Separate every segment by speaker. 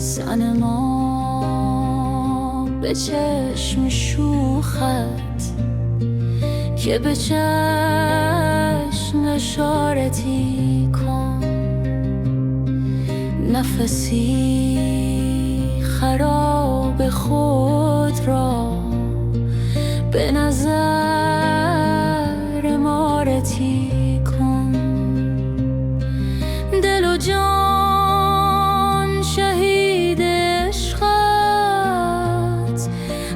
Speaker 1: صنما به چشم شوخت که به چشم اشارتی کن، نفسی خراب خود را به نظر امارتی کن. دل و جان شهید عشقت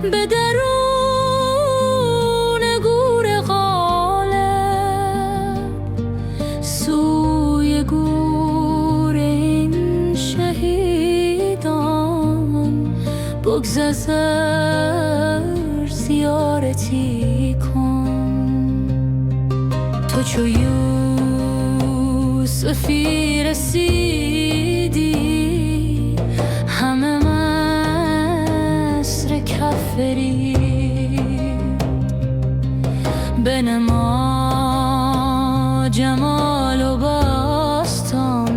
Speaker 1: به درون گور غالب، سوی گور این شهیدان بگذر زیارتی کن. تو چو یوسفی رسیدی، همه مصر کفری بنما جمال و باستان،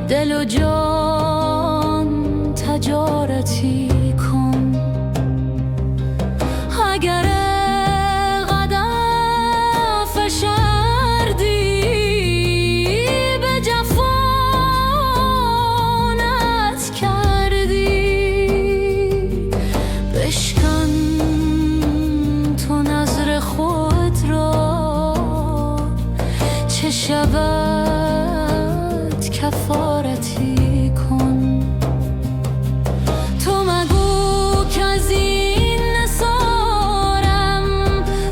Speaker 1: دل و جان تجارتی کن. اگر قدم فشردی به جفانت کردی، بشکن تو نظر خود را، چه شود کفارتی کن. تو مگو که از این نثارم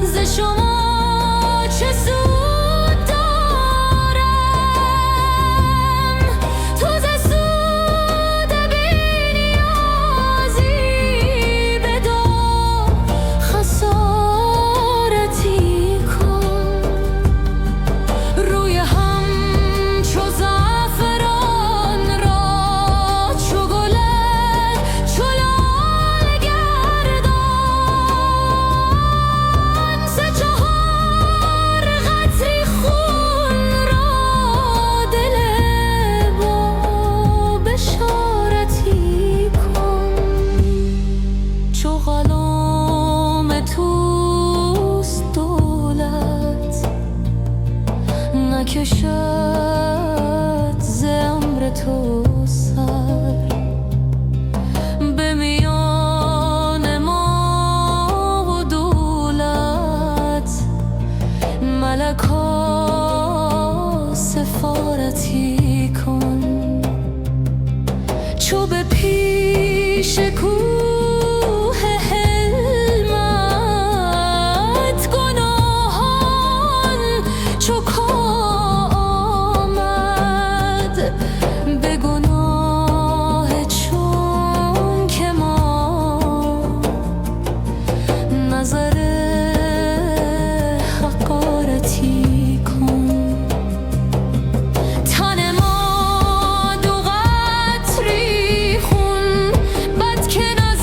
Speaker 1: ز شما چه سود دارم، تو ز سود بی نیازی بدو خسارتی کن. روی هم چو زعفران را چو گلت چو لاله گردان، سه چهار قطره خون را دل با بشارتی کن. چو غلام توست دولت، نکشد ز امر تو سر. به میان ما و دولت ملکا سفارتی کن. چو به پیش کوه حلمت گناهان چو آمد، به گناه چون که ما نظر حقارتی کن. تن ما دو قطره خون بد که نظر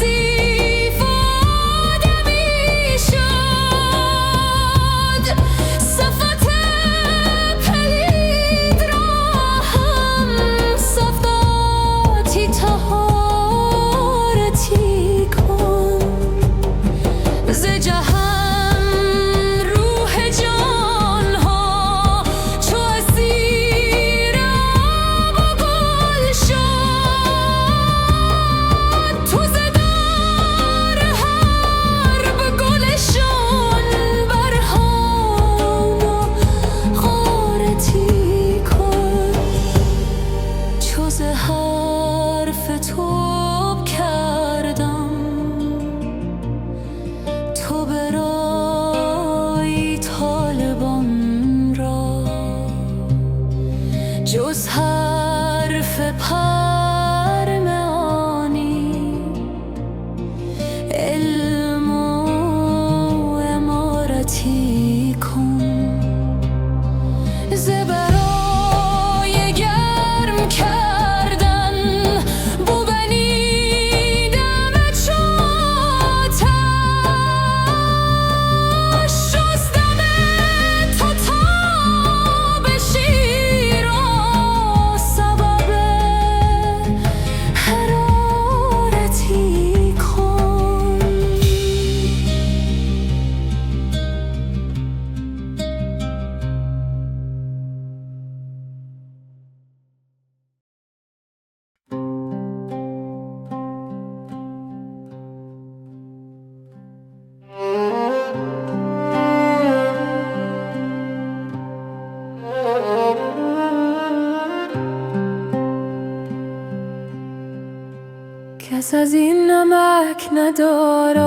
Speaker 1: کس از این نمک ندارد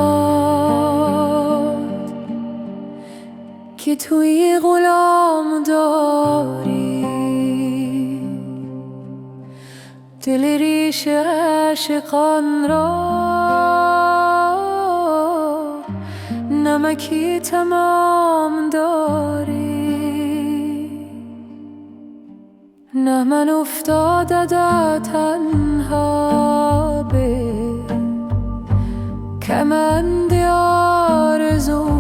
Speaker 1: که توی غلام داری. دل ریش عاشقان را نمکی تمام داری. نه من افتاده در تنها به کمند آرزویت.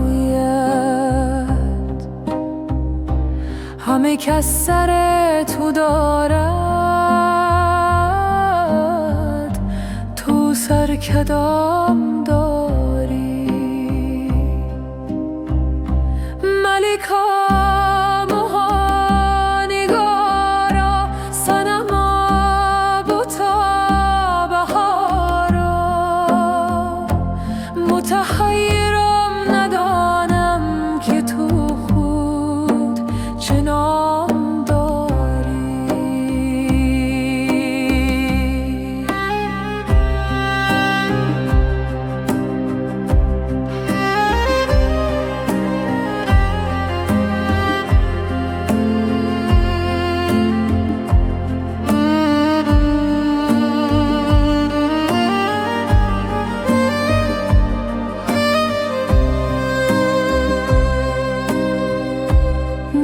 Speaker 1: همه کس سر تو دارد، تو سر کدام داری؟ ملکا موها نگارا صنما بوتا بهارا. متحیرم ندانم که تو خود چه نام داری.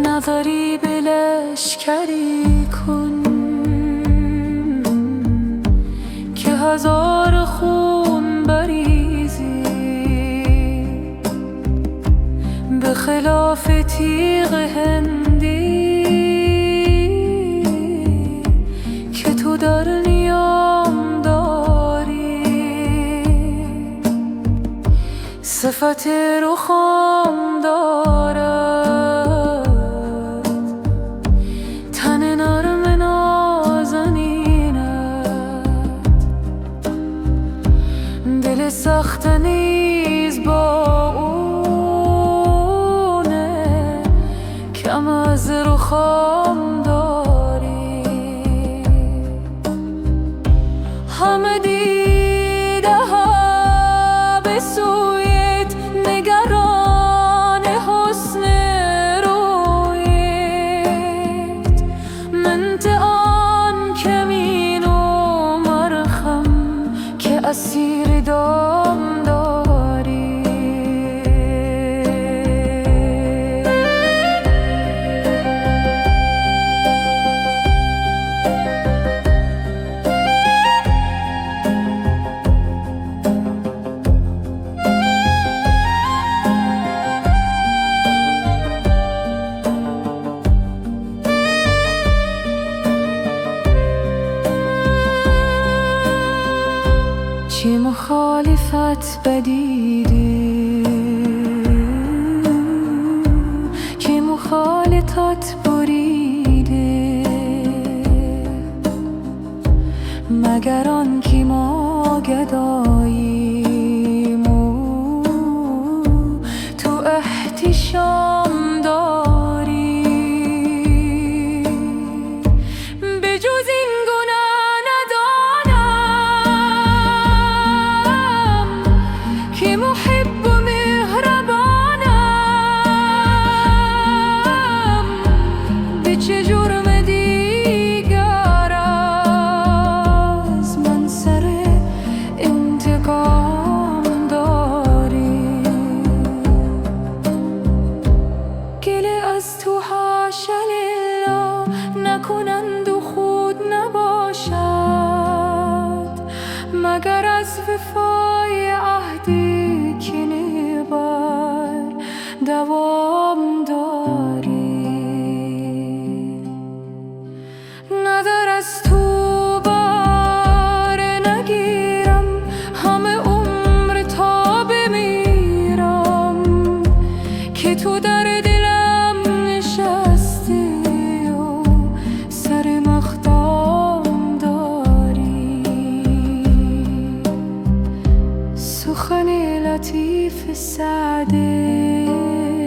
Speaker 1: نظری به لشکری کن که هزار خون بریزی. به خلاف تیغ هندی که تو در نیام داری. صفت رخام دارد، دل سخت نیز با اونه، کم از رخام داری. همه دیده ها به سویت نگران حسن رویت. منت آن کمین و مرخم که اسیر دام داری. چه مخالفت بدیدی، که مخالطت بریده. مگر آن که ما گداییم و تو احتشام داری. به جز این گناه ندانم که محب و مهربانم. به چه جرم دیگر از من سر انتقام داری. گله از تو حاش لله نکنند و خود نباشد، مگر از وفای عهدی که نبر دوام داری. ندار از تو بار نگیرم، همه عمر تا بمیرم، که تو در دلم نشستی و سر مقدام داری. سخن لطیف سعدی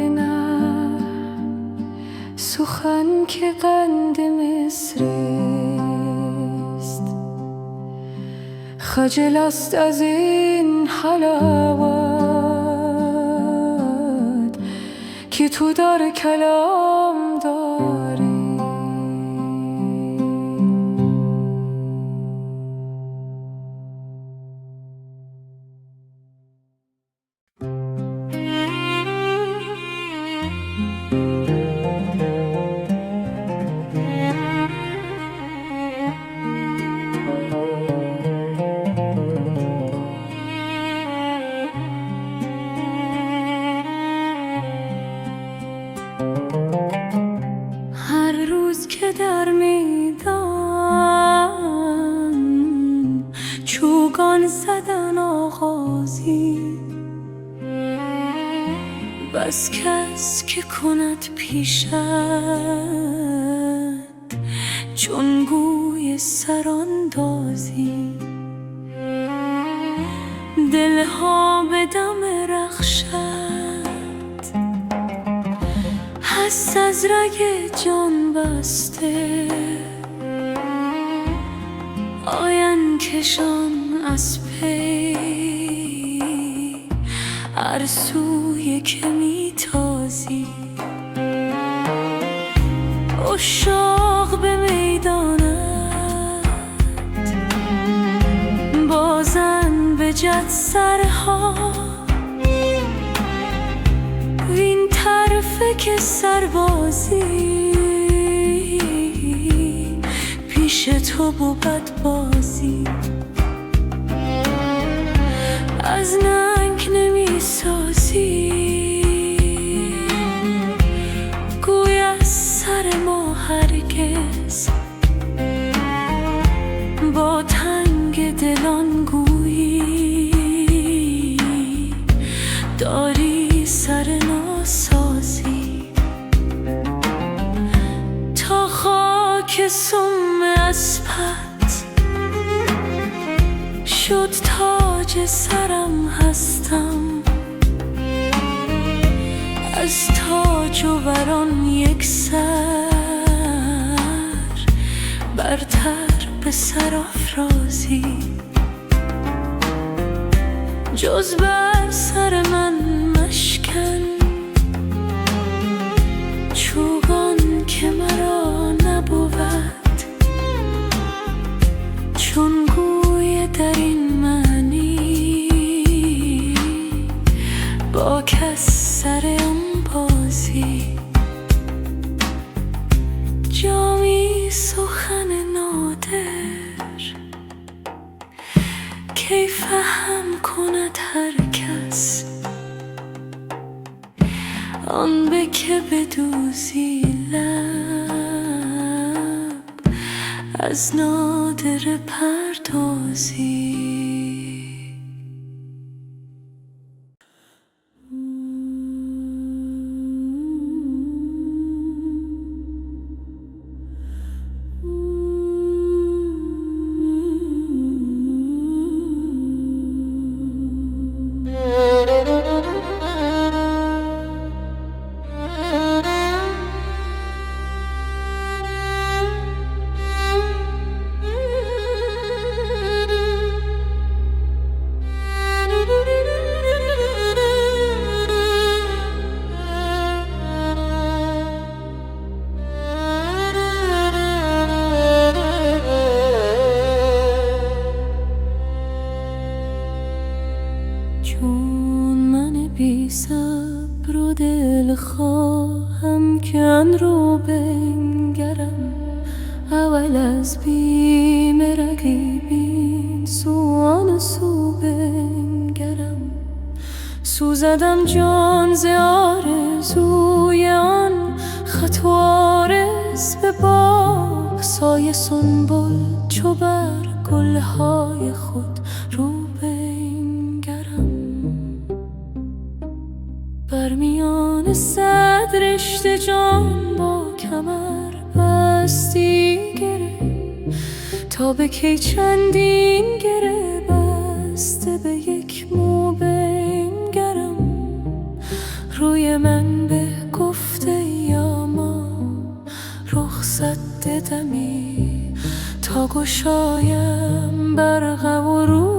Speaker 1: نه، سخن که قند مصر است. خجل است از این حلاوت که تو در کلام داری. هر روز که در میدان چوگان زدن آغازی، بس کس که کند پیشت چون گوی سراندازی. دلها به دم رخشت هست از رگ جان بسته، آین کشان از پی هر سوی که میتازی. عشاق به میدانت بازن به جد سرها، وین طرفه که سربازی پیش تو بود بازی. از ننگ نمی سازی گوی از سر ما هرگز، با تنگ دلان گویی داری سر ناسازی. تا خاک سم اسپت شد تاج سرم هستم، از تاج و وران یک سر برتر به سرافرازی. جز بر سر من مشکن چوگان که مرا نبود، چون گوی در این معنی با کس سر انبازی. جامی سخن نادر کی فهم کند هر کس، آن به که بدوزی لب از نادر پردازی. چون من بی صبر و دل خواهم کن رو بنگرم، اول از بیم رقیبین سوان سو بنگرم. سوزدم جان ز آرزوی آن خط و عارض به باغ، سایه سنبل چو بر گلهای خود رو بنگرم. بر میان صد رشته جان با کمر بستی گره، تا به کی چندین گره بسته به یک مو بنگرم. روی من به گفته یا ما رخصت دمی، تا گشایم برق و رو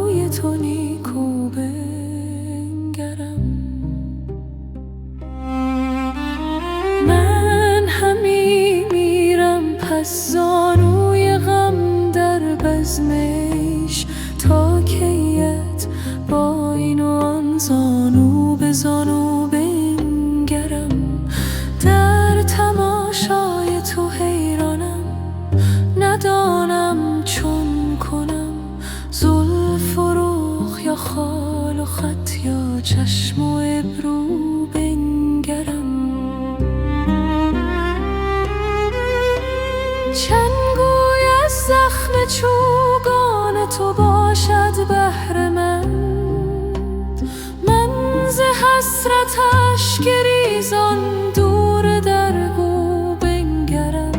Speaker 1: چنگوی از زخم چوگان تو باشد بهره‌مند. من ز حسرتش گریزان دور درگو بنگرم.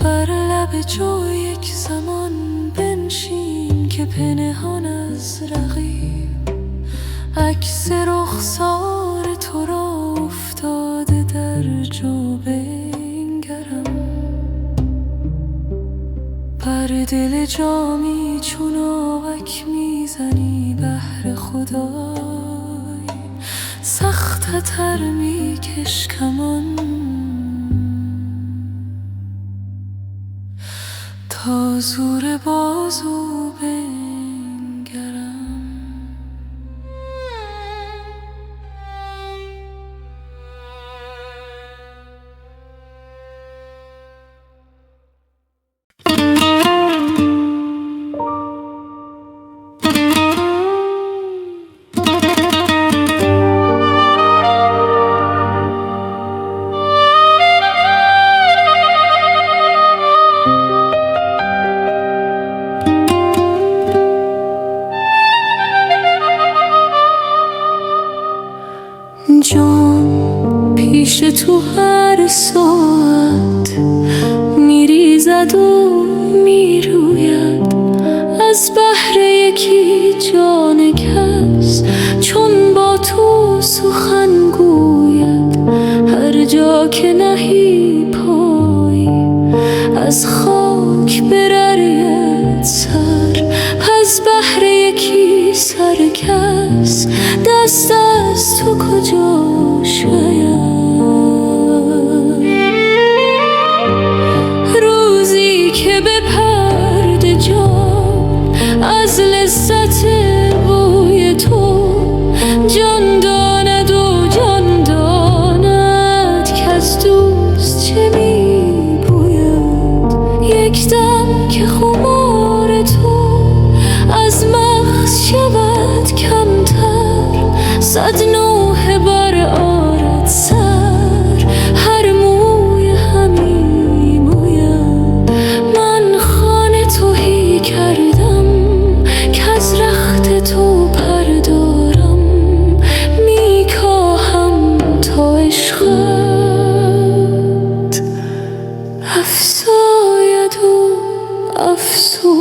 Speaker 1: بر لب جو یک زمان بنشین که پنهان از رقیب عکس رخسار تو را افتاده در جو بنگرم. بر دل جامی چون آوک میزنی بهر خدای، سخت تر میکش کمان تا زور بازو بنگرم. جان پیش تو هر ساعت میریزد و میروید از بهر یکی جان کس، چون با تو سخن گوید. هر جا که نهی پای از خاک بررید سر، از بهر یکی سر کس دست از تو کجا شاید. روزی که به پرده جان از لذت بوی تو جان داند و جان داند که از دوست چه می بوید. یک دم که خمار تو از مغز شود کمتر، صد نوحه بر آرد سر، هر موی همی موید. من خانه تهی کردم که از رخت تو پردارم، میکاهم تا عشقت افزاید و افزوید.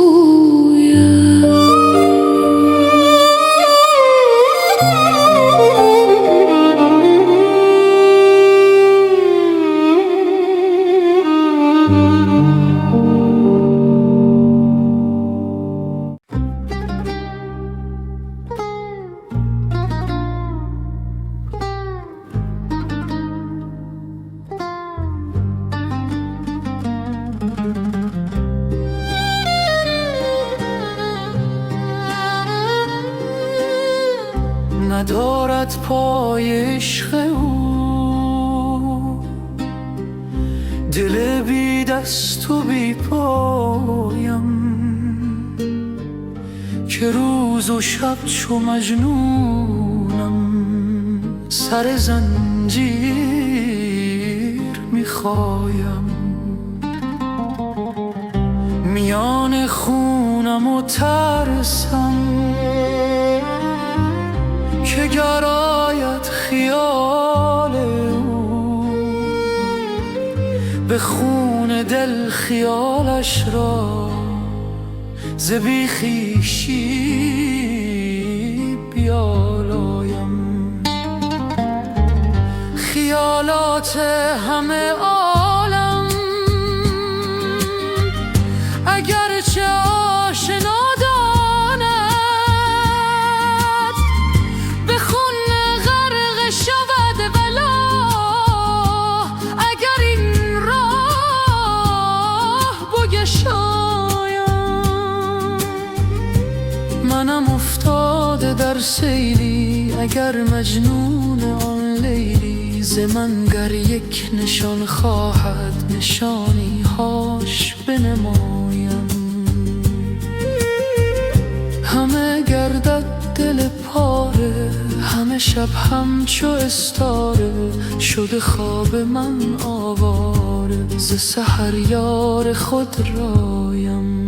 Speaker 2: ندارد پای عشق او، دل بی دست و بی پایم، که روز و شب چو مجنونم سر زنجیر میخوایم. میان خونم و ترسم که گراید خیال او، به خون دل خیالش را ز بی خویشی بیالایم. خیالات همه عالم اگرچه آشنا منم افتاده در سیلی، اگر مجنون آن لیلی ز من گر یک نشان خواهد نشانی هاش بنمایم. همه گردد دل پاره، همه شب همچو استاره شده خواب من آواره. ز سحر یار خود رایم.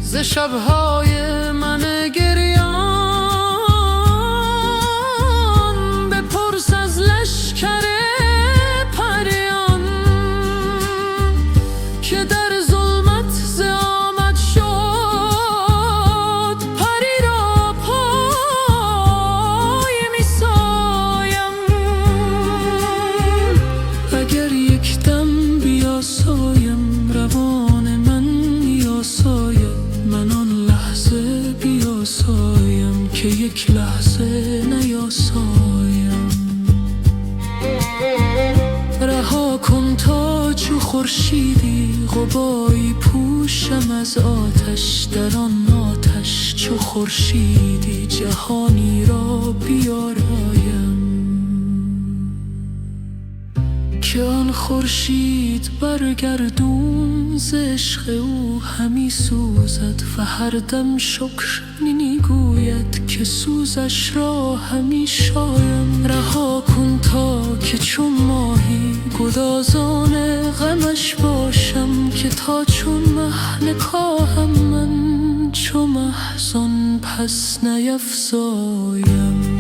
Speaker 2: ز شب‌های من گریان بپرس از لشکر پریان که در ظلمت ز آمد شد. پری را پای می‌سایم اگر یک دم بیاسایم. روان من بیاساید من آن لحظه بیاسایم که یک لحظه نیاسایم. رها کن تا چو خورشیدی غباری پوشم از آتش. در آن آتش چو خورشیدی جهانی را بیارایم که آن خورشید برگردون ز عشق او همی سوزد و هر دم شکر می‌گوید که سوزش را همی شایم. رها کن تا که چون ماهی گدازان غمش باشم که تا چون مه نکاهم من چو مه زان پس نیفزایم.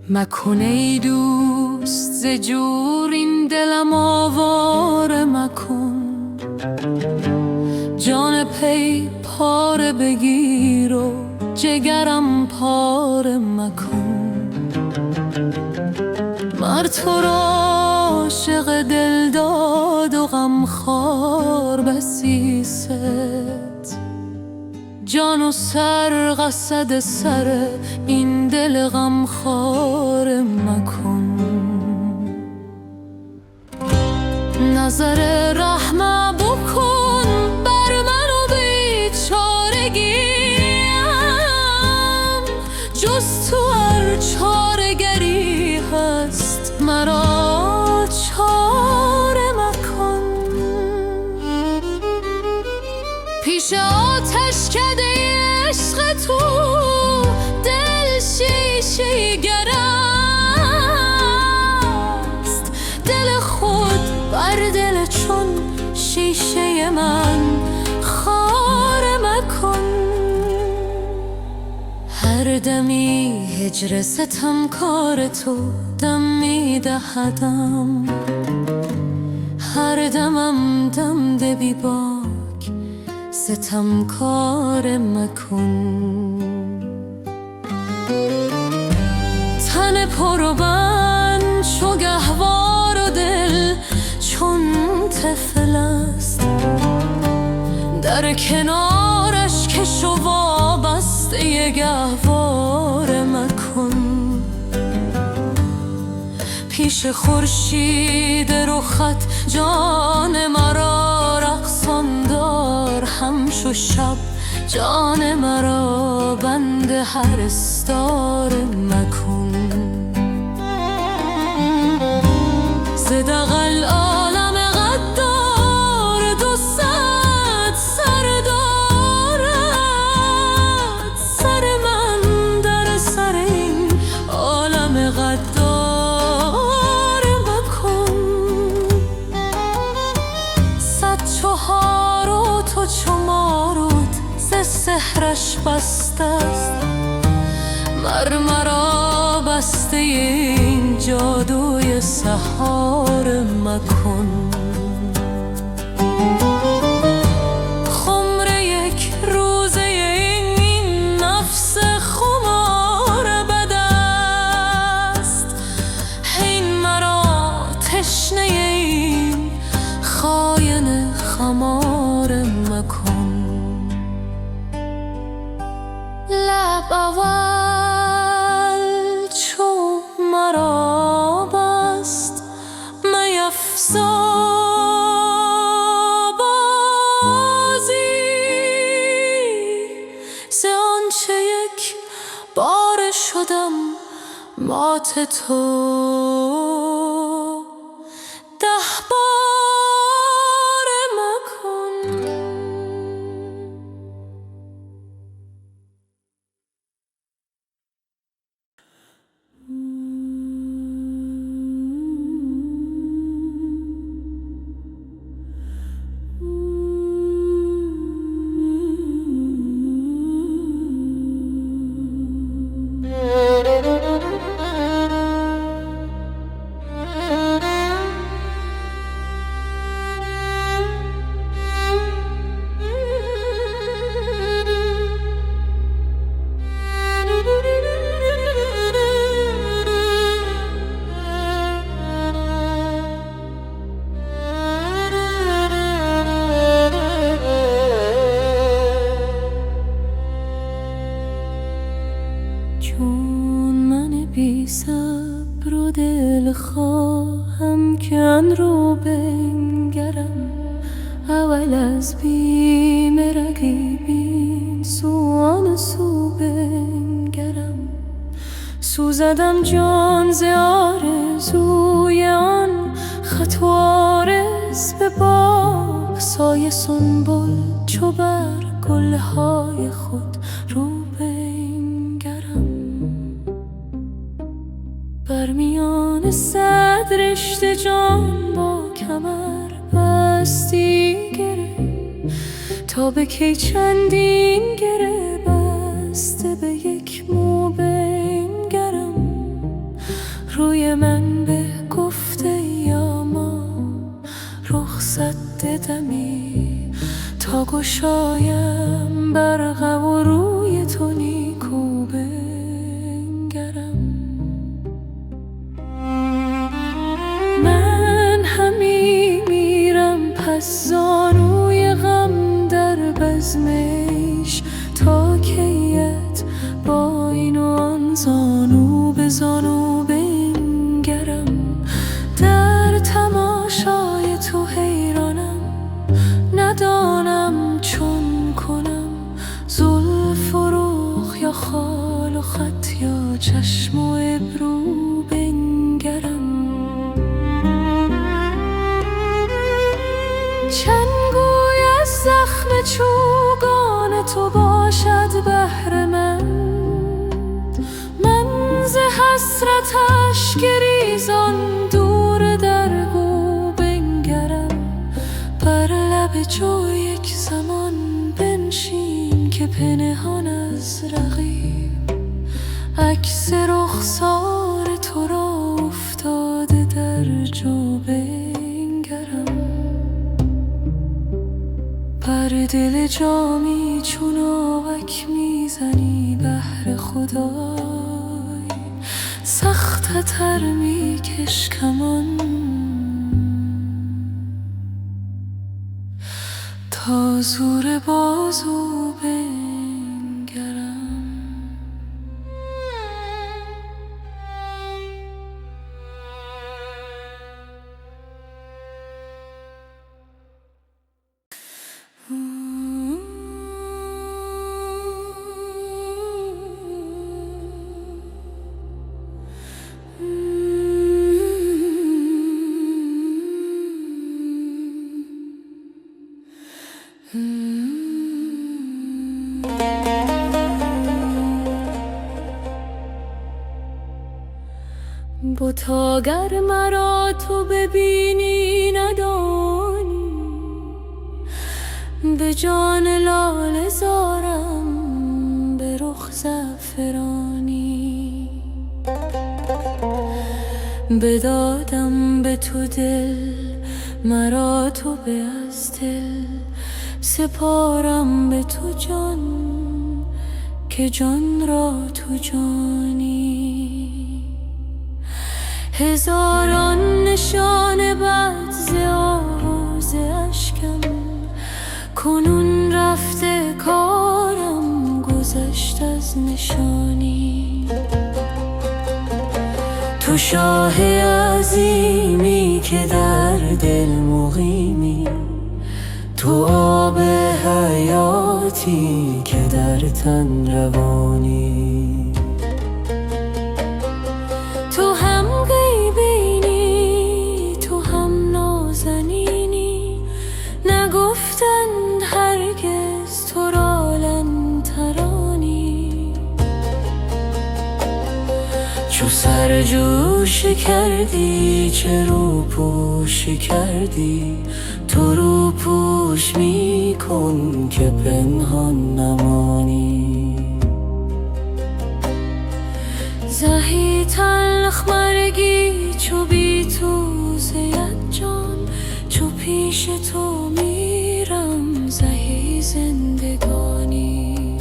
Speaker 2: مکن ای دوست ز جور این دلم آواره مکن. جان پی پاره بگیر و جگرم پاره مکن. مر تو را عاشق دل داد و غمخوار بسی ست. جان و سر قصد سر این دل غمخوار مکن. نظر رحم بکن بر من و بیچارگیم. جز تو هر چارگری هست مرا چاره مکن. پیش آتش کده عشق تو دل شیشه گر است. دل خود بر دل چون شیشه من خاره مکن. هر دمی هجر ستمکار تو دم می‌دهدم. هر دمم دم ده بی باک ستمکار مکن. تن پر و بند چو گهوار و دل چون طفل است. در کنارش کش و وابسته گهواره مکن. پیش خورشید رخت جان مرا رقصان دار. همچو شب جان مرا بند هر استار مکن. ز دغل عالم غدار 200 سر دارد. سر من در سر این عالم
Speaker 1: غدار مکن. 104 و تو چو مارود ز سحرش بسته است. مرا بسته این جادوی سحار مکن. خمر یک روزه این نفس خمار بد است. هین مرا تشنه این خاین خمار مکن. لب اول چو مرا بست میفزا بازی. ز آنچه یک بار شدم مات تو 10 بار مکن. چون من بی صبر و دل خواهم کن رو بنگرم. اول از بیم رقیبین سوان سو بنگرم. سوزدم جان ز آرزوی آن خط و عارض به باب. سایه سنبل چو بر گلهای خود رو بر میان 100 رشته جان با کمر بستی گره. تا به کی چندین گره بسته به یک مو بنگرم. روی من به گفته یا ما رخصت دمی. تا گشایم برقم و روی تو نیکو بنگرم. پس زانوی غم در بزمش تا کیت با این و آن زانو به زانو بنگرم. در تماشای تو حیرانم ندانم چون کنم. زلف و رخ یا خال و خط یا چشم و ابرو بنگرم. چنگوی از زخم چوگان تو باشد بهر من. من ز حسرتش گریزان دور در گو بنگرم. بر لب جو یک زمان بنشین که پنهان از رقیب عکس رخسار تو را افتاده در جو بنگرم. بر دل جامی چون آوک میزنی بهر خدای. سخت‌تر میکش کمان تا زور بازو بنگرم. بتا گر مرا تو ببینی ندانی، به جان لاله زارم به رخ زعفرانی. بدادم به تو دل، مرا تو به از دل، سپارم به تو جان که جان را تو جانی. هزاران نشان بد ز آغاز اشکم، کنون رفته کارم گذشت از نشانی. تو شاه عظیمی که در دل مقیمی، تو آب حیاتی که در تن روانی. تو هم غیبینی تو هم نازنینی، نگفتند هرگز تو را لن ترانی. چو سرجوش کردی چه روپوش کردی، تو روپوش می کن که پنهان نمانی. زهی تلخ مرگی چو بی تو زید جان، چو پیش تو میرم زهی زندگانی.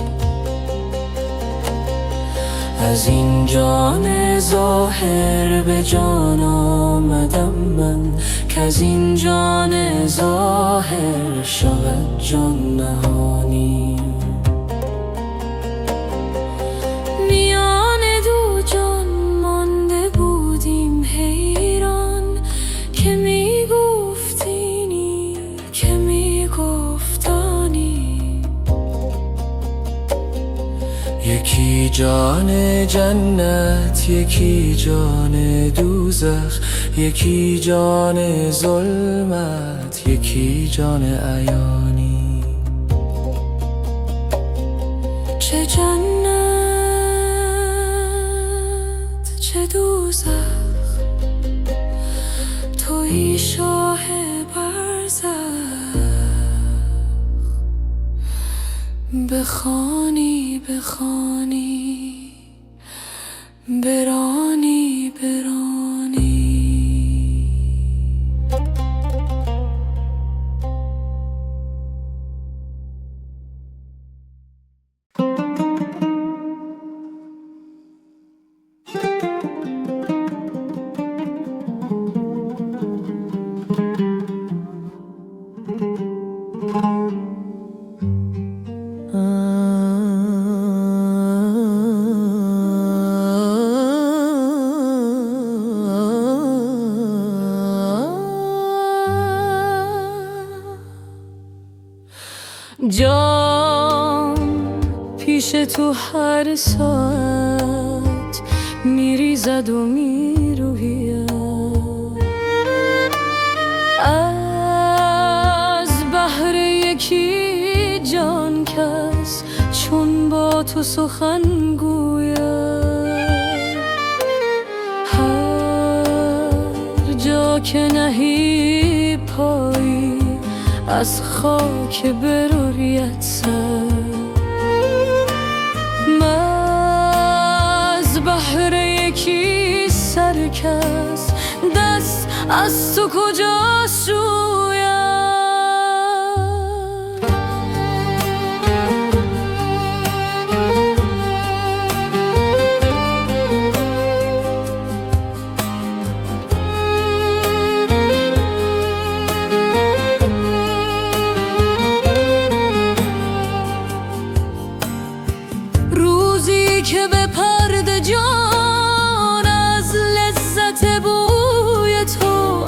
Speaker 1: از این جان ظاهر به جان آمدم من، کز این جان ظاهر شود جان نهانی. میان دو جان مانده بودیم حیران، که میگفتینی که میگفتانی. یکی جان جنت یکی جان دوزخ، یکی جان ظلمت یکی جان عیانی. چه جنت چه دوزخ، تویی شاه برزخ. بخوانی بخوانی برانی برانی. جان پیش تو هر ساعت میریزد و میروید، از بهر یکی جان کس چون با تو سخن گوید. هر جا که نهی پایی از خاک بروریت سر، از بهر یکی سرکس دست از تو کجا شوید. که به پرده جان از لذت بوی تو،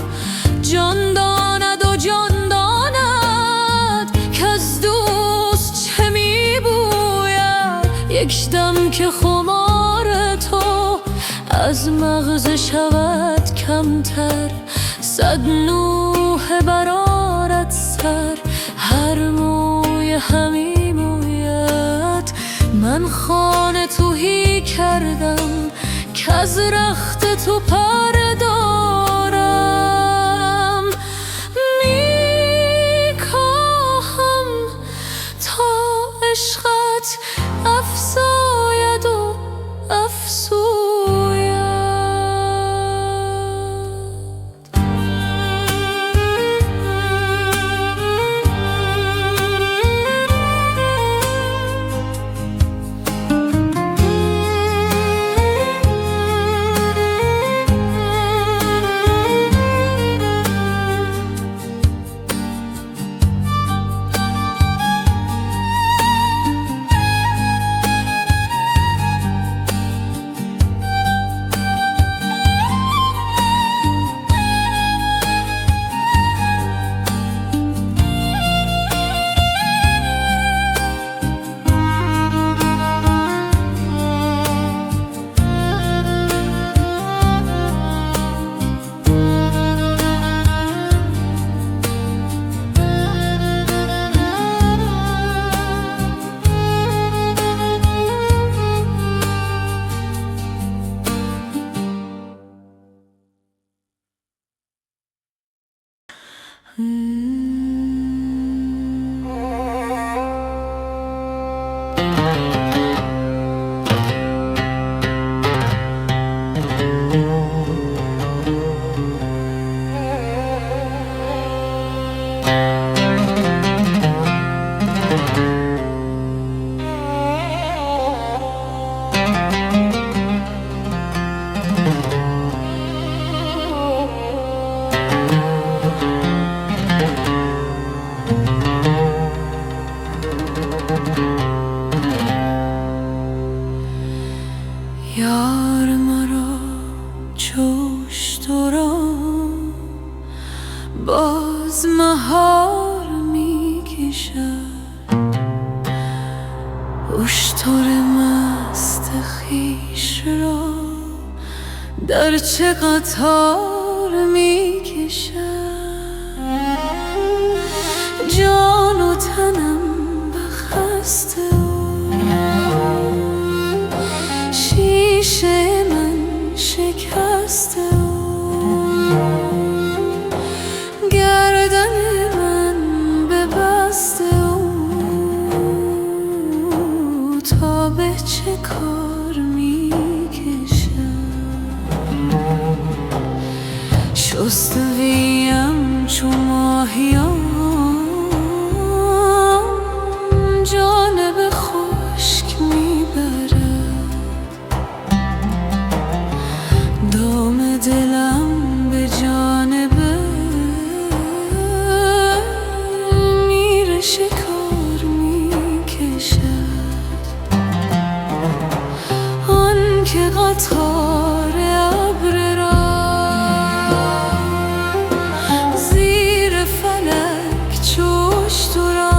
Speaker 1: جان داند و جان داند که از دوست چه می بوید. یک دم که خمار تو از مغز شود کمتر، صد نوحه برآرد سر، هر موی همی موید. من خانه تهی کردم که از رخت تو پره دارم. میکاهم تا عشقت افزاید و افزوید. یار مرا جوش تو را باز مهار می کشد. اشتر مست خویش را در چه قطار می کشد. جان و تنم بخسته شیشه من شکسته گردن من ببسته تا به چه کار می کشم. شستویم چو ماهیان جانب خشک می برد. دام دلم به جانب میر شکار می کشد. آن که قطار ابر را زیر فلک چوش تو را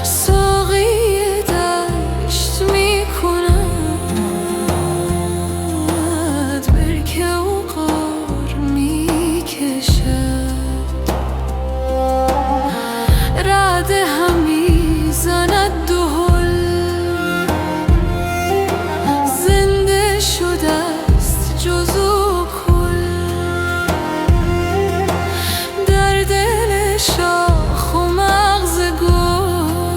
Speaker 1: ساقی دشت می کند. برکه و غار می کشد. رعد همی زند دهل زنده شده است جز و کل. در دل شاخ و مغز گل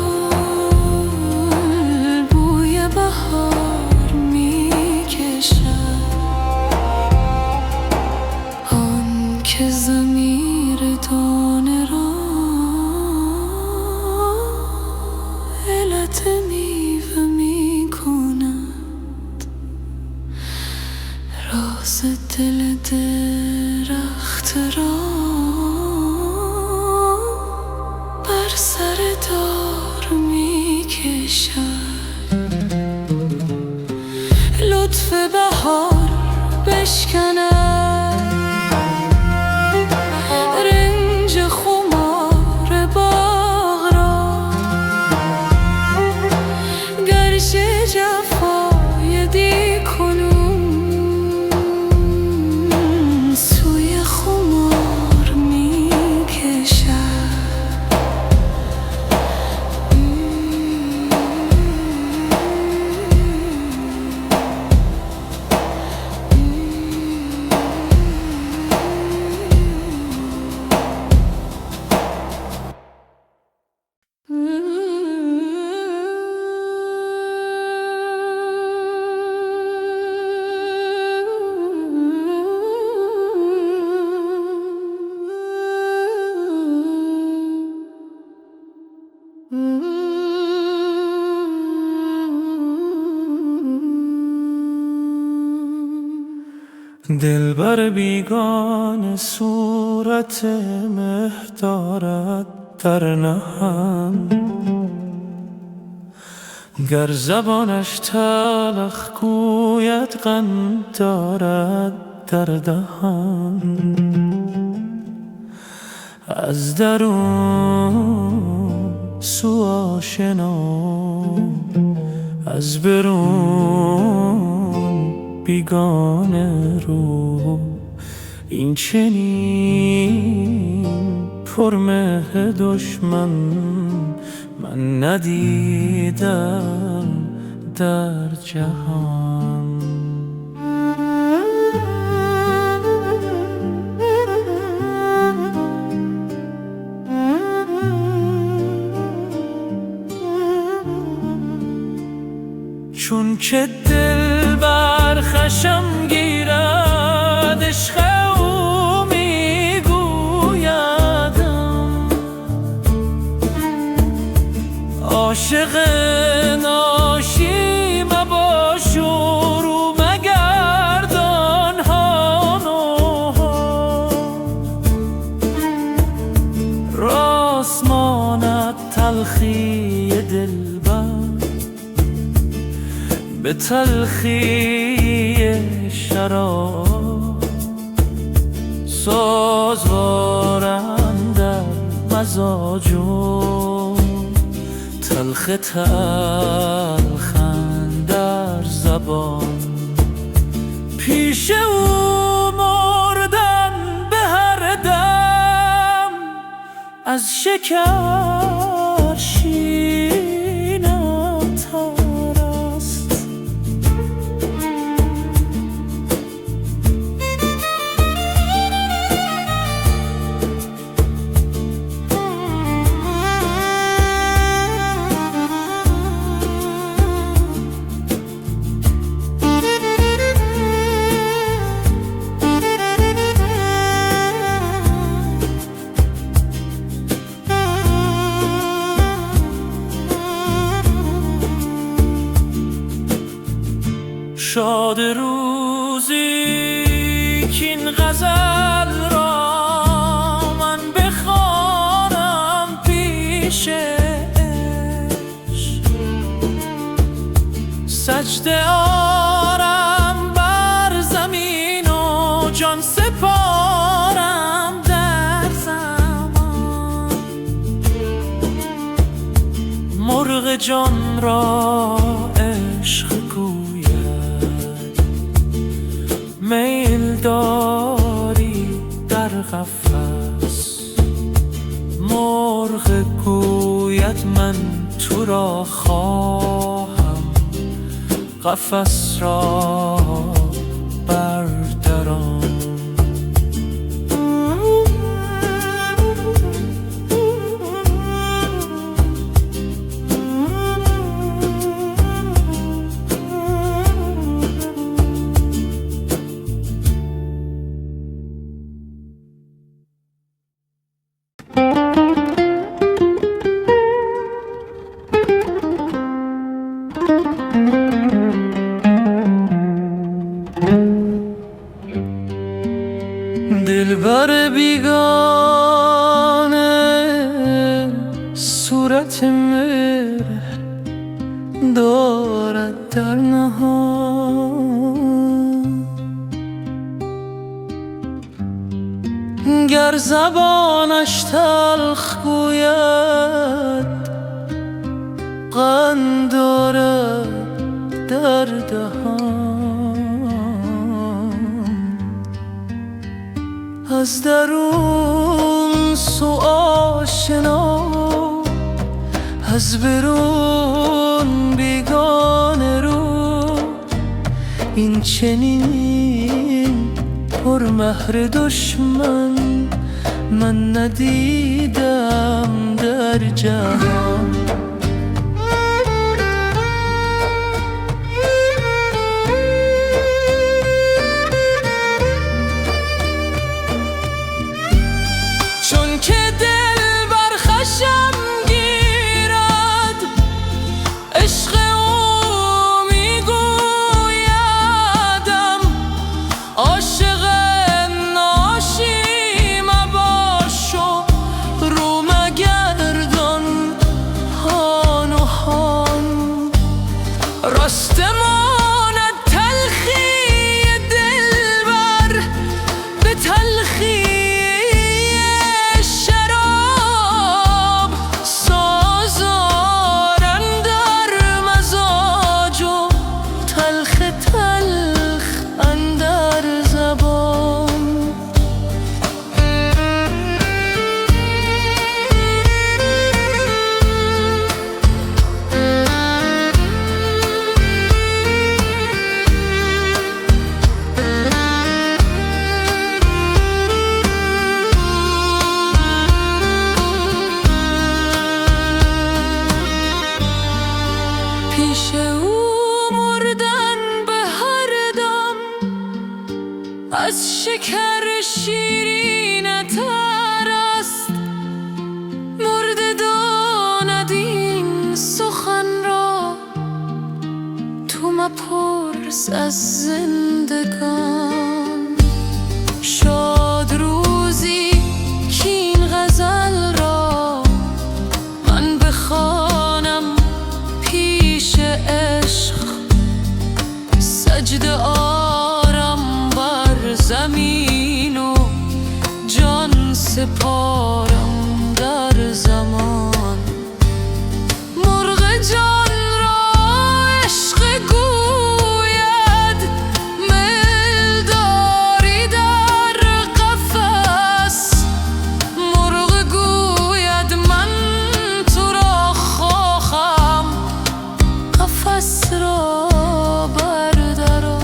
Speaker 1: بوی بهار می کشد. آن که ضمیر دانه را علت میوه می کند. راز دل درخت را بر سر دار می کشد. لطف بهار بشکند رنج خمار باغ را. گرچه جفای دی کنون سوی خمار می کشد.
Speaker 2: دلبر بیگانه صورت مه دارد در نهم، گر زبانش تلخ گوید قند دارد در دهن. از درون سو آشنا، از برون بیگانه رو. این چنین پرمه دشمن من ندیدم در جهان. چون که دل بر خشم گیرد، عشق او میگویدم. عاشق ناشی مباش و رو مگردان ها نوها. راست ماند تلخی دلبر به تلخی شراب. سازوارم در مزاج و تلخ تلخن در زبان. پیش او مردن به هر دم، از شکر شیرینم تر است. شاد روزی کین غزل را من بخوانم پیش عشق. سجده آرم بر زمین و جان سپارم در زمان. مرغ جان را عشق میل داری در قفس. مرغ گوید من تو را خواهم، قفس را بردران. دلبر بیگانه صورت مهر دارد در نهان. گر زبانش تلخ گوید قند دارد در دهان. از درون سو آشنا، از برون بیگانه رو. این چنین پرمهر دشمن من ندیدم در جهان. چون که دل بر خشم گیرد، عشق او میگویدم. عاشق
Speaker 1: از شکر شیرینت است. مرده داند این سخن را، تو مپرس از زندگان. شاد روزی کین غزل را من بخوانم پیش عشق، سجده آرم بر زمین و جان سپارم در زمان. مرغ جان را عشق گوید میل داری در قفس. مرغ گوید من تو را خواهم، قفس را بردران.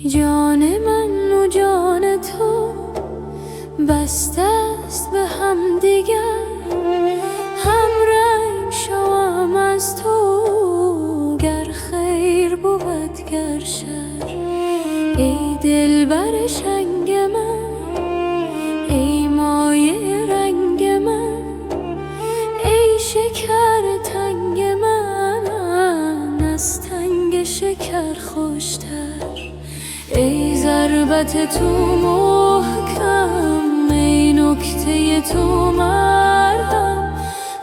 Speaker 1: جان من و جان تو بسته است به هم دیگر، هم رنگ شوم از تو گر خیر بود گر شر. ای دلبر شنگ من، ای مایه رنگ من، ای شکر تنگ من از تنگ شکر خوشتر. ای ضربت تو محکم، ای نکته تو مرهم،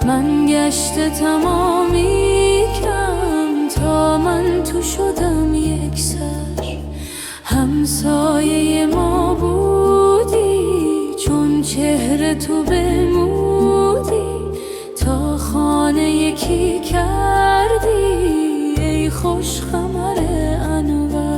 Speaker 1: من گشته تمامی کم تا من تو شدم یک سر. همسایه ما بودی چون چهره تو بمودی، تا خانه یکی کردی ای خوش خمر انور.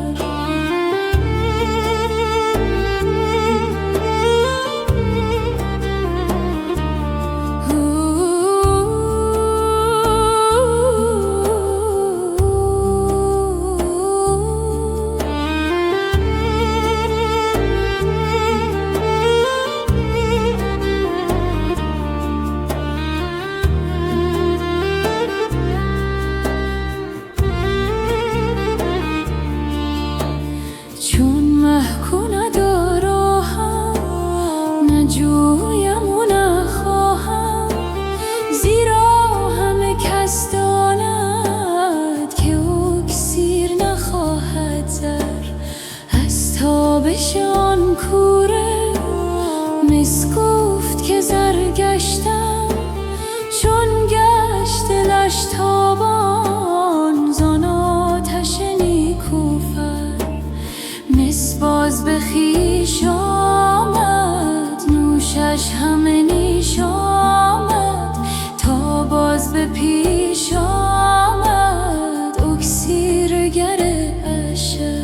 Speaker 1: چون محکو ندارم نجویم و نخواهم، زیرا همه کس داند که اکسیر نخواهد زر. از تابش آن کوره مس گفت که زر گشتم، چون گشت دلش تابان زان آتش نیکوفر. مس باز به خویش آمد، نوشش همه نیش آمد، تا باز به پیش آمد اکسیرگر اشر.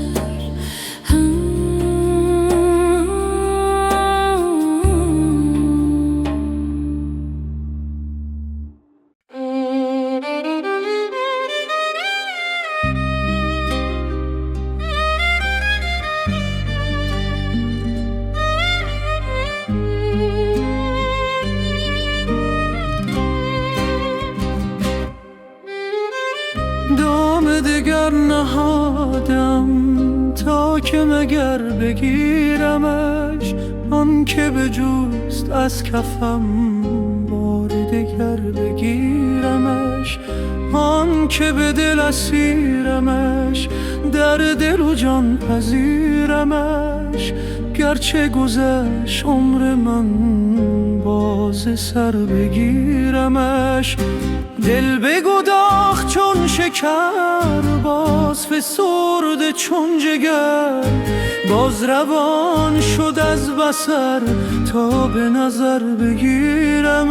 Speaker 2: دام دگر نهادم تا که مگر بگیرمش، آن که بجوست از کفم بار دگر بگیرمش. آن که به دل اسیرمش، در دل و جان پذیرمش. گرچه گذشت عمر من، باز سر بگیرمش. دل بگداخت چون شکر، باز فسرده چون جگر. باز روان شد از بصر، تا به نظر بگیرمش.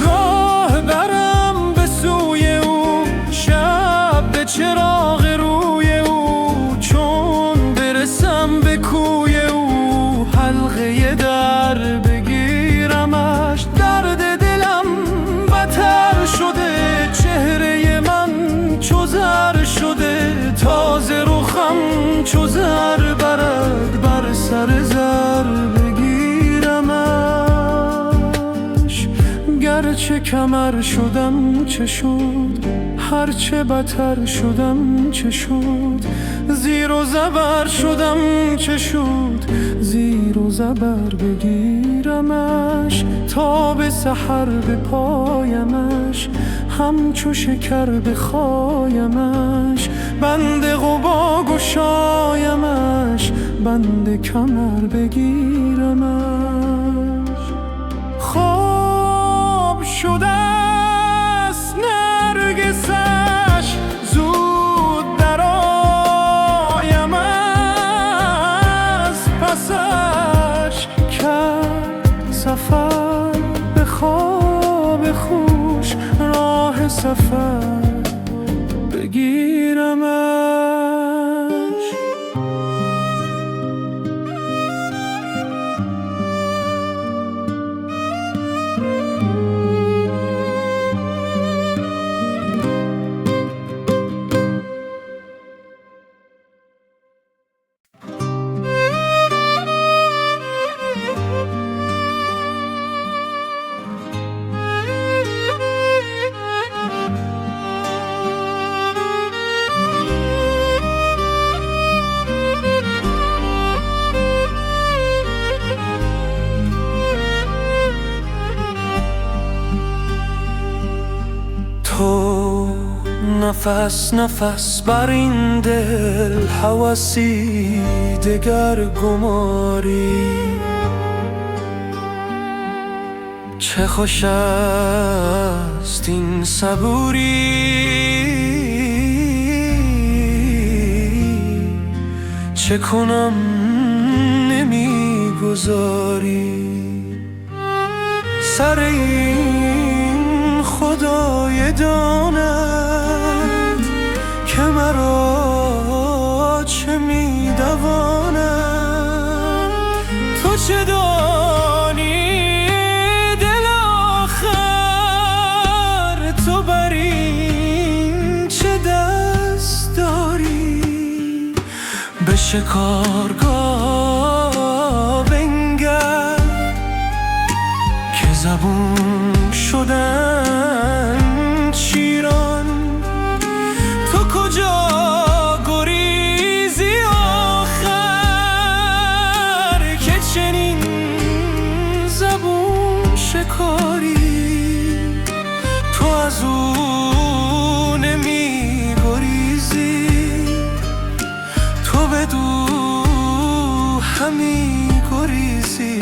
Speaker 2: راه برم به سوی او، شب به چراغ روی او. چون برسم به کوی او، حلقه در بگیرمش. درد دلم بتر شده، چهره من چو زر شده. تازه رخم چو زر برد، بر سر زر بگیرمش. گرچه کمر شدم چه شد، هرچه بتر شدم چه شد. زیر و زبر شدم چه شد، زیر و زبر بگیرمش. تا به سحر به پایمش، همچو شکر بخایمش. بند قبا گشایمش، بند کمر بگیرمش. خواب شده است نرگسش، زود در آیم از پسش. کرد سفر به خواب خوش، راه سفر بگیرمش. تو نفس نفس بر این دل، هوسی دگر گماری. چه خوش است این صبوری، چه کنم نمیگذاری. سر این خدای داند، که مرا چه میدواند. تو چه دانی دل آخر، تو بر این چه دست داری. به شکارگاه بنگر، که زبون شدن شیران. تو کجا گریزی آخر، که چنین زبون شکاری. تو از او نمی گریزی، تو بدو همی گریزی.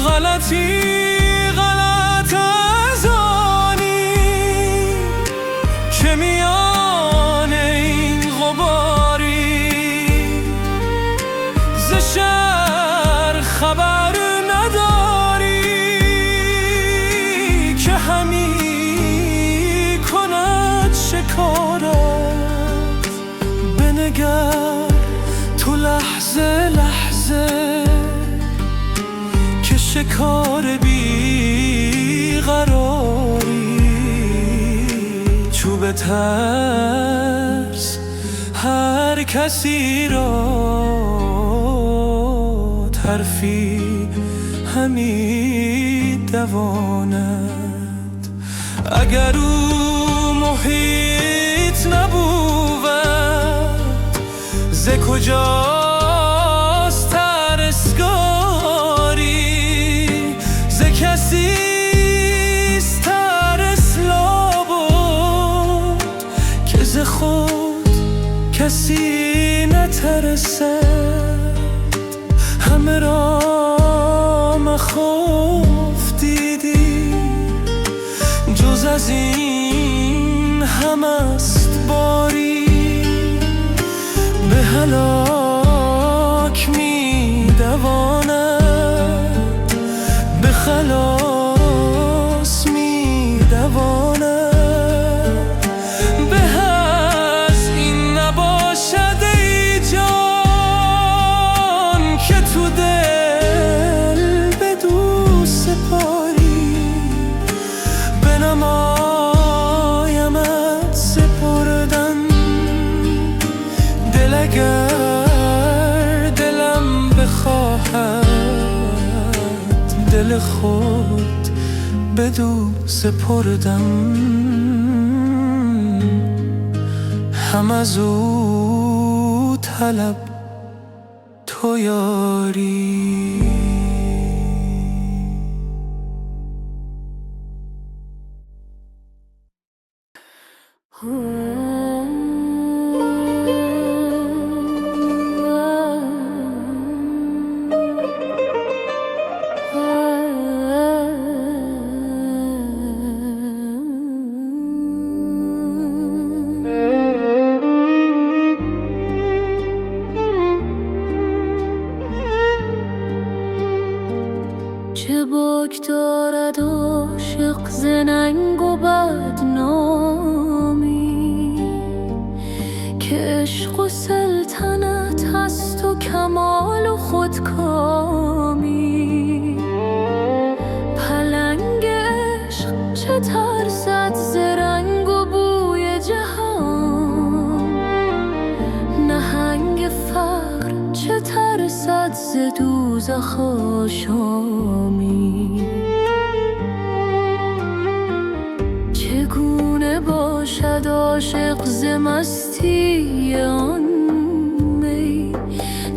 Speaker 2: غلطی غلط از آنی، که میان این غباری. ز شهر خبر نداری، که همی کند شکارت. بنگر تو لحظه لحظه، شکار بی قراری. چوب ترس هر کسی را، ترفی همی دواند. اگر او محیط نبود ز کجاست ترسگاری؟ ز کسیست ترس لابد که ز خود کسی نترسد. همه را مخوف دیدی جز از این هم است باری. به هلاک می دواند، به خلاص می دواند. به از این نباشد ای جان که تو دل بدو سپاری. بنمایمت سپردن دل اگر دلم بخواهد، دل خود بدو سپردم. هم از او طلب تو یاری.
Speaker 1: چه باک دارد عاشق ز ننگ و بدنامی، که عشق و سلطنت هست و کمال و خودکامی. پلنگ عشق چه ترسد ز رنگ و بوی جهان، نهنگ فقر چه ترسد ز دوزخ آشامی. چگونه باشد عاشق ز مستی آن می،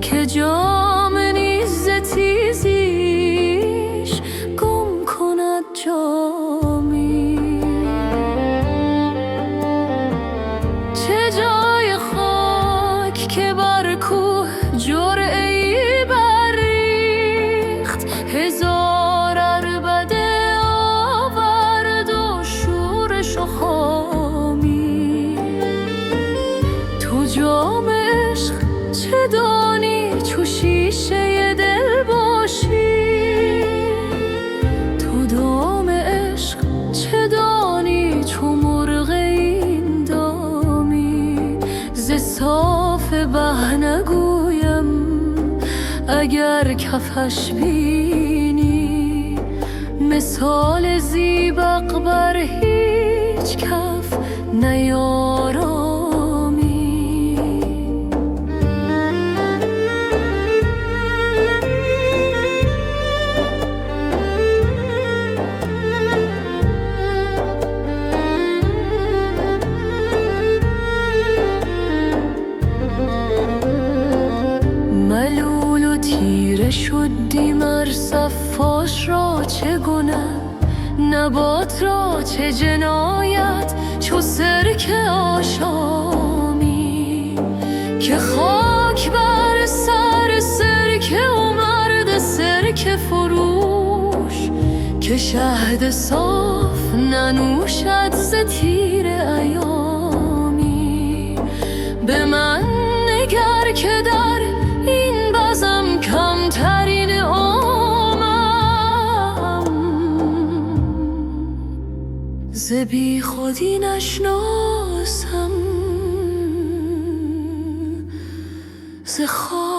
Speaker 1: که جام نیز ز تیزیش گم کند جامی. چه جای خاک که بر کوه جرعه‌ای بریخت، هزار عربده آورد و شورش و خامی. تو جام عشق چه دانی چو شیشه دل باشی؟ تو دام عشق چه دانی چو مرغ این دامی؟ ز صاف به نگویم اگر کفش بینی، مثال زیبق بر هیچ کف نیارامی. ملول و تیره شدی مر صفاش را چه گنه، نبات را چه جنایت چو سرکه آشامی. که خاک بر سر سرکه و مرد سرکه فروش، که شهد صاف ننوشد ز تیر ایامی. به من نگر که در این بزم کمترین عامم، ز بی خودی نشناسم ز خواستامی.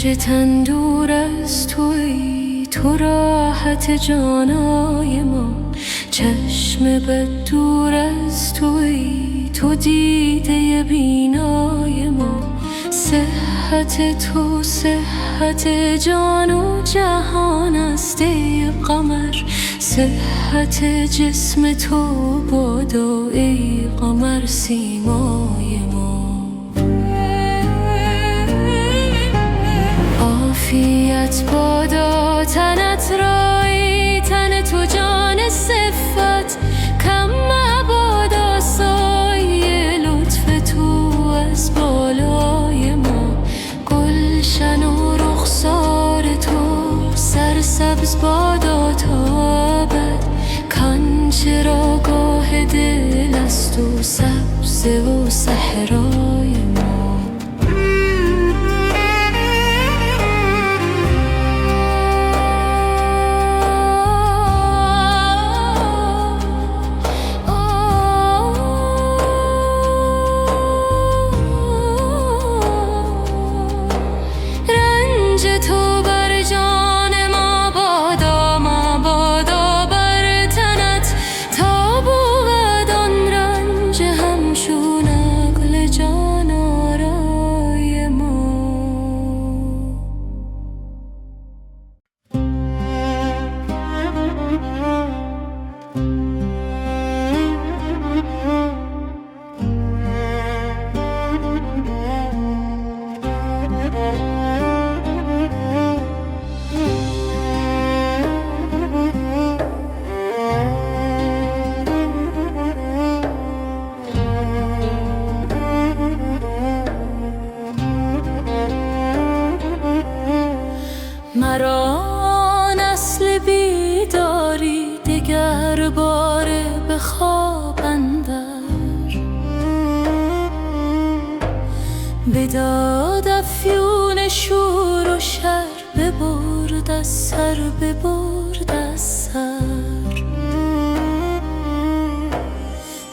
Speaker 1: رنج تن دور از تویی، تو راحت جانای ما. چشم بد دور از تویی، تو دیده بینای ما. صحت تو صحت جان و جهان است ای قمر. صحت جسم تو بادا ای قمر سیمای ما. عافیت بادا تنت رای، تن تو جان صفت. کم مبادا سایه لطف تو از بالای ما. گلشن و رخسار تو سرسبز بادا تا ابد. کان چراگاه دل است و سبز و صحرای ما. تو بر جان ما بادا، ما بادا بر تنت. تا بود آن رنج همچون عقل جان آرای ما. مرا نسل بیداری دگر باره به خواب اندر. به داد افیون شور و شر ببرد از سر، ببرد از سر.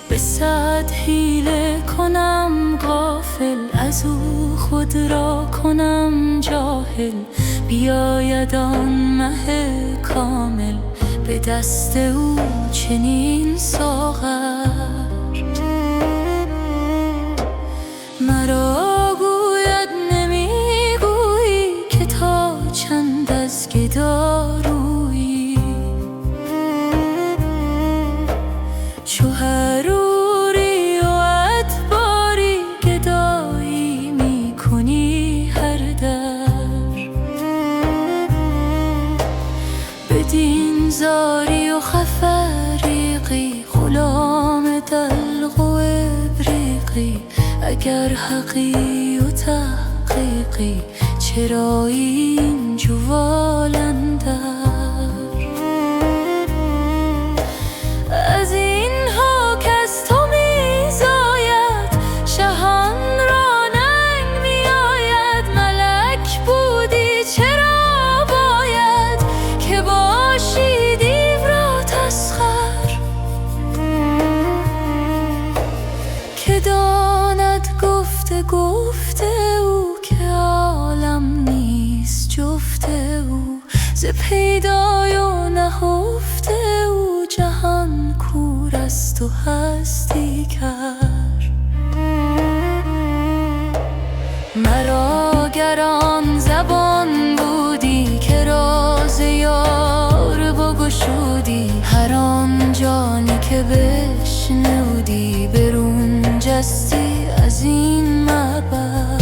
Speaker 1: به صد حیله کنم غافل، از او خود را کنم جاهل. بیاید آن مه کامل، به دست او چنین ساغر. مرا گوید نمیگویی که تا چند از گدا رویی. چو حروری و ادباری گدایی میکنی هر در. بدین زاری و خفریقی، غلام دلق و ابریقی. اگر حقی و تحقیقی، چرا این جوال اندر؟ از اینها کز تو میزاید، شهان را ننگ میآید. ملک بودی چرا باید که باشی دیو را تسخر؟ که داند گفته او که عالم نیست جفت او. ز پیدای و نهفته او، جهان کور است و هستی کر. مرا گر آن زبان بودی که راز یار بگشودی، هر آن جانی که بشنودی برون جستی از این معبر.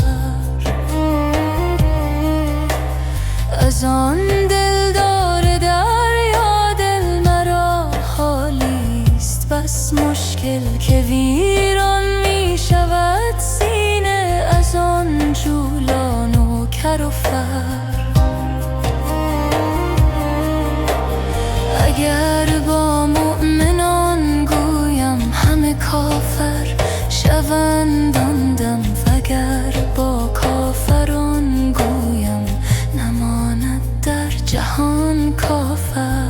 Speaker 1: از آن دلدار دریا دل مرا حالیست بس مشکل، که ویران می شود سینه از آن جولان و کر و فر. اگر با مؤمنان گویم همه کافر شوند آن دم، وگر با کافران گویم نماند در جهان کافر.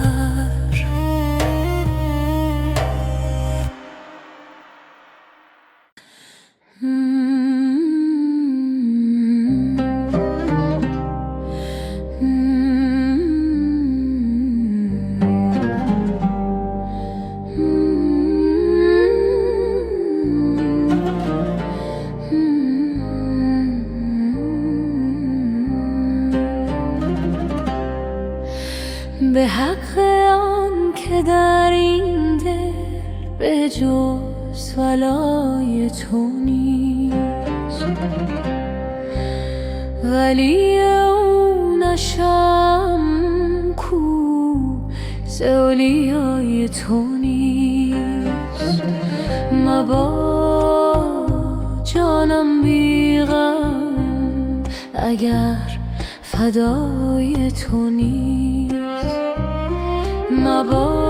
Speaker 1: در این دل به جز ولای تو نیست، ولی اون نشم کو ز اولیای تو نیست. مبا جانم بی غم اگر فدای تو نیست، مبا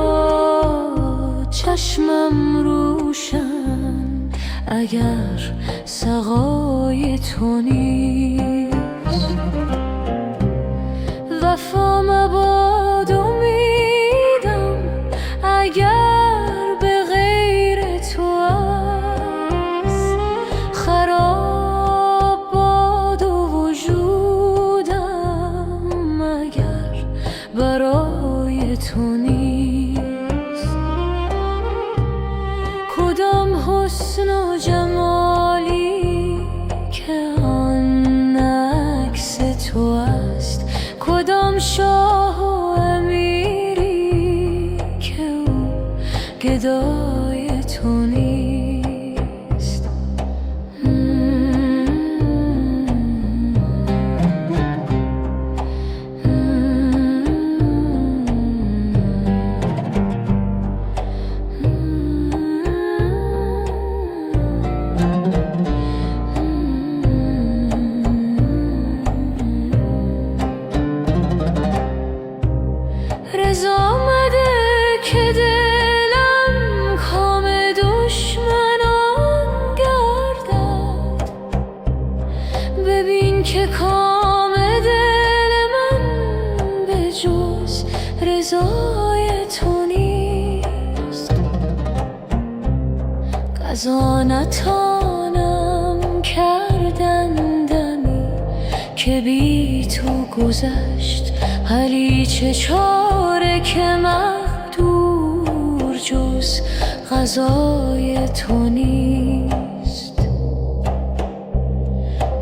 Speaker 1: چشمم روشن اگر سقای تو نیست. وفا مباد امیدم اگر به غیر تو است، خراب باد و وجودم اگر برای تو نیست. کدام حسن و جمالی که آن عکس تو است، کدام شاه و امیری که او گدای تو نیست. رضا آمده که دلم کام دشمنان گردد، ببین که کام دل من به جز رضای تو نیست. قضا نتانم کردن دمی که بی تو گذشت، ولی چه چاره که مقدور جز قضای تو نیست.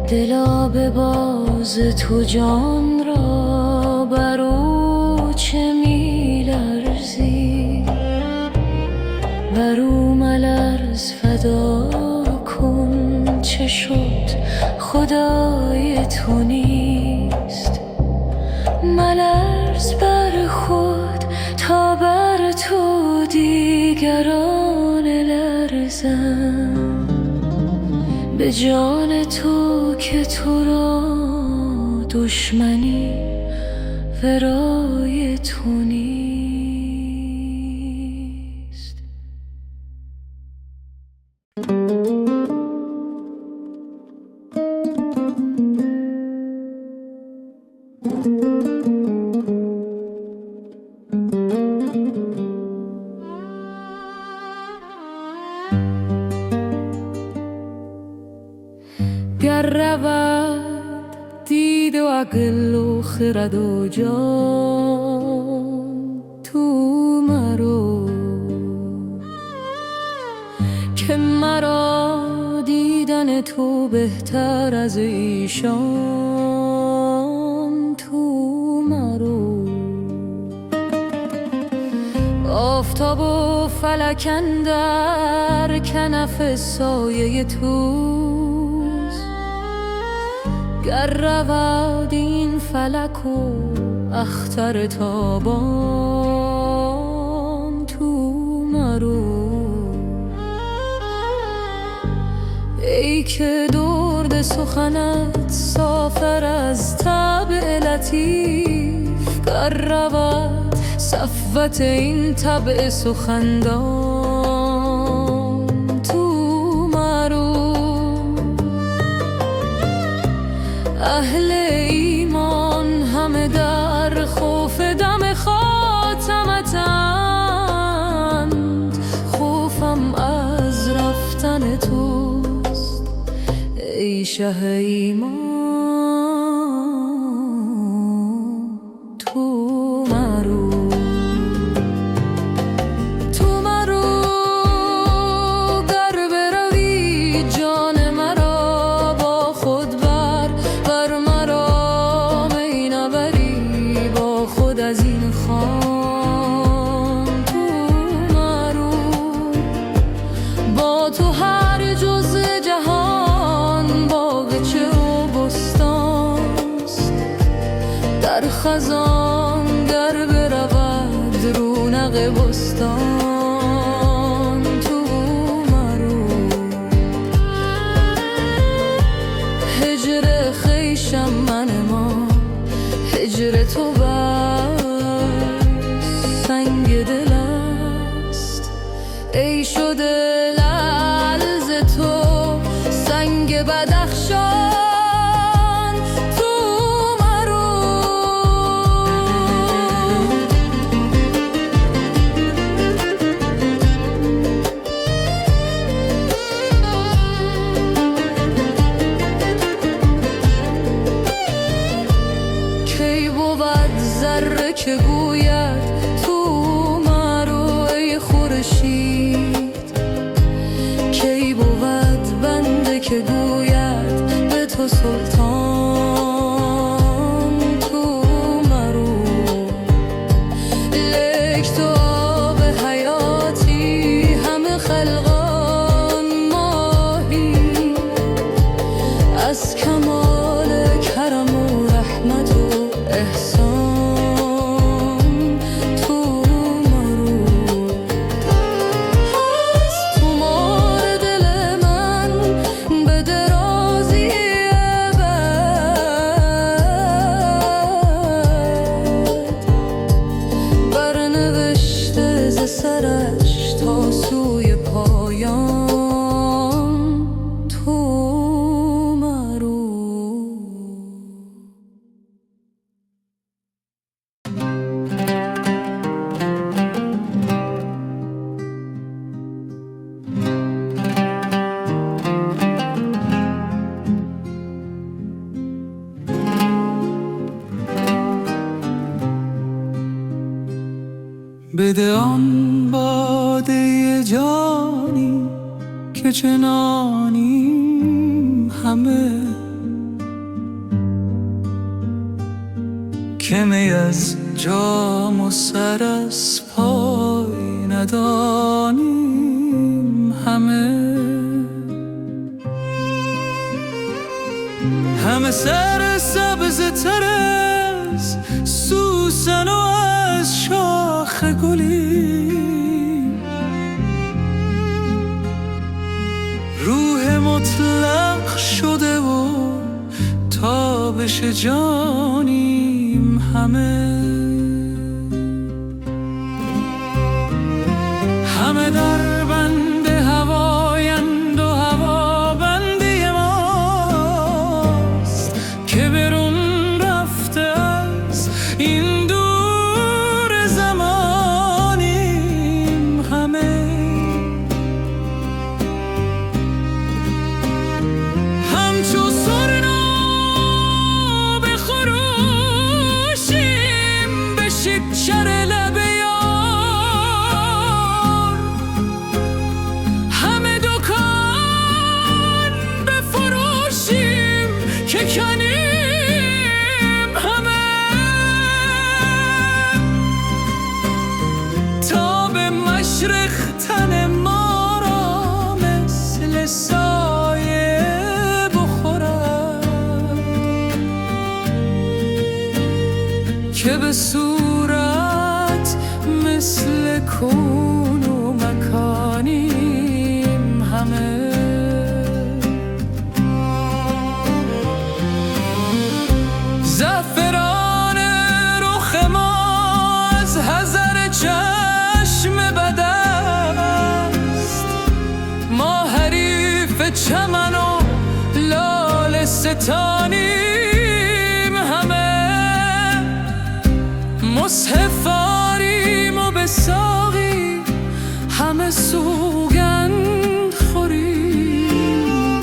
Speaker 1: دلا به باز تو جان را بر او چه می لرزی، بر او ملرز فدا کن چه شد خدای تو نیست. ملرز بر خود تا بر تو دیگران لرزم، به جان تو که تو را دشمنی ورای تو نیست. گر رود دید و عقل و خرد و جان تو مرو، که مرا دیدن تو بهتر از ایشان تو مرو. آفتاب و فلک اندر کنف سایه توست، گر رود این فلک و اختر تابان تو مرو. ای که درد سخنت صافر از طبع لطیف، گر رود صفوت این طبع سخندان تو مرو. اهل ایمان همه در خوف دم خاتمتند، خوفم از رفتن توست ای شه ایمان تو مرو. تو مرو گر بروی جان مرا با خود بر مرا می نبری با خود از این خان تو خزان گر برود رونق بستان تو مرو. هجر خویشم من ما هجر تو بر سنگ دل است. ای شده لعل ز تو سنگ بدخشان تو مرو. کی بود ذره که گوید تو مرو ای خورشید؟ کی بود بنده که گوید به تو سلطان تو مرو؟ لیک تو آب حیاتی همه خلقان ماهی. از کمال کرم و رحمت و احسان تو مرو. از تومار دل من به درازی ابد برنوشته ز سرش تا سوی پایان تو مرو.
Speaker 2: بده آن باده جانی که چنانیم همه، که می از جام و سر از پای ندانیم همه. همه سر سبز تر از سوسن و از شاخ گلی، روح مطلق شده و تابش جانیم همه. همه در بند هوایند و هوا بنده ماست، که برون رفته از این دور زمانیم همه. همچو سرنا به خروشیم به شکر لب یار. همه دکان بفروشیم که کنیم همه. تا به مشرق تن ما را مثل سایه بخورد، که به صورت مثل کون و مکانیم همه. زعفران رخ ما از حذر چشم بد است، ما حریف چمن و لاله ستانیم همه. مصحف آریم و به ساقی همه سوگند خوریم،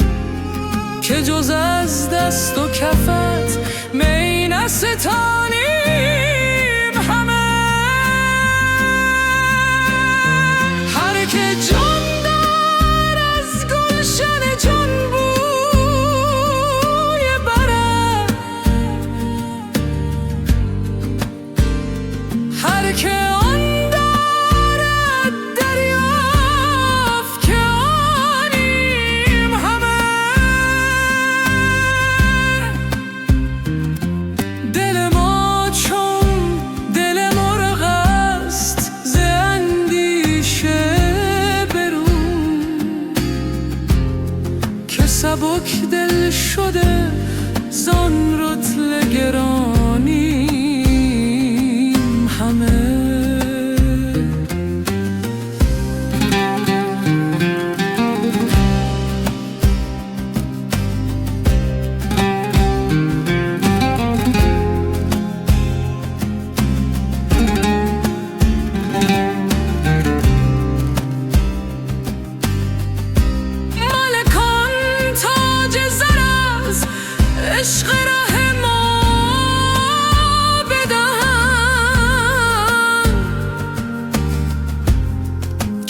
Speaker 2: که جز از دست و کفت می نستانیم همه. هر که جان دار از گلشن جان بوی برد، هر که آن دارد دریافت که آنیم همه. دل ما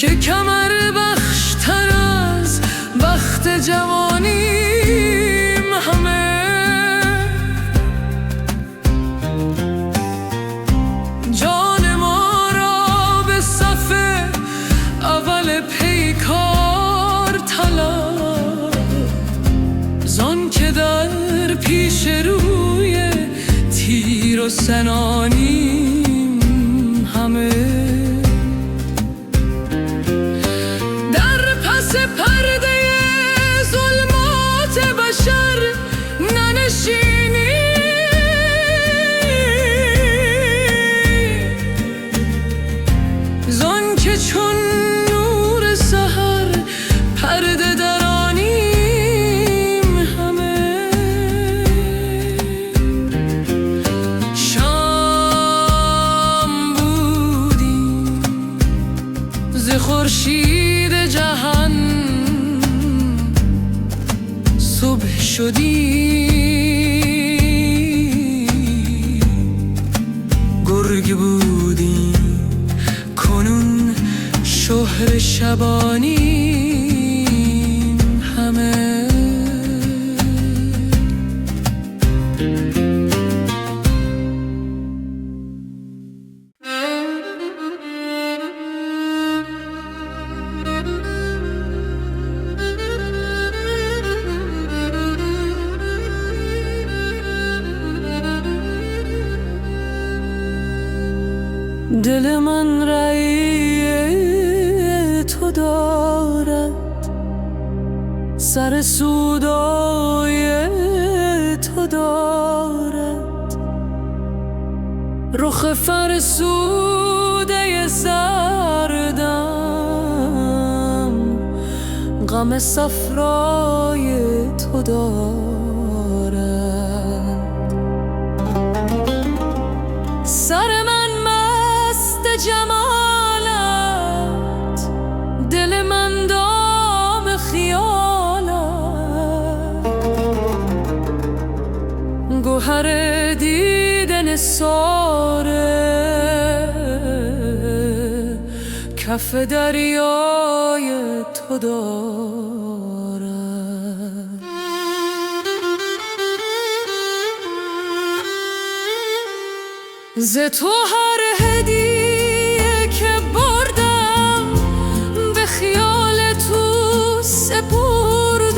Speaker 2: که کمر بخشتر از وقت جوانیم همه. جان ما را به صف اول پیکار طلب، زان که در پیش روی تیر و سنانیم همه. در پس پرده ظلمات بشر ننشینی، زان که چون نور سحر پرده درانیم همه. شام بودیم ز خورشید جهان، صبح شدیم گرگ بودیم کنون شهر شبانیم همه. دل من رأی تو دارد، سر سودای تو دارد، رخ فرسوده سردم، غم صفرای تو دارد. سر من مست جمالت، دل من دام خیالت، گوهر دیدن ساره کف دریای تو دارد. ز تو هر هدیه که بردم به خیال تو سپردم،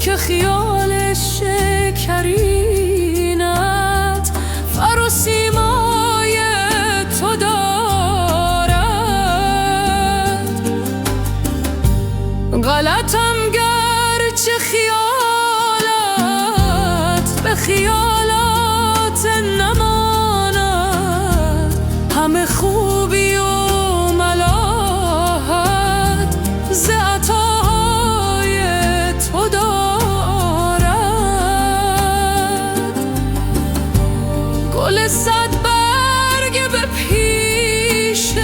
Speaker 2: که خیال شکرینت فر و سیمای تو دارد. غلطم گرچه خیالت به خیالات نماند، همه خوبی و ملاحت ز عطای تو دارد. گل صد برگ به پیش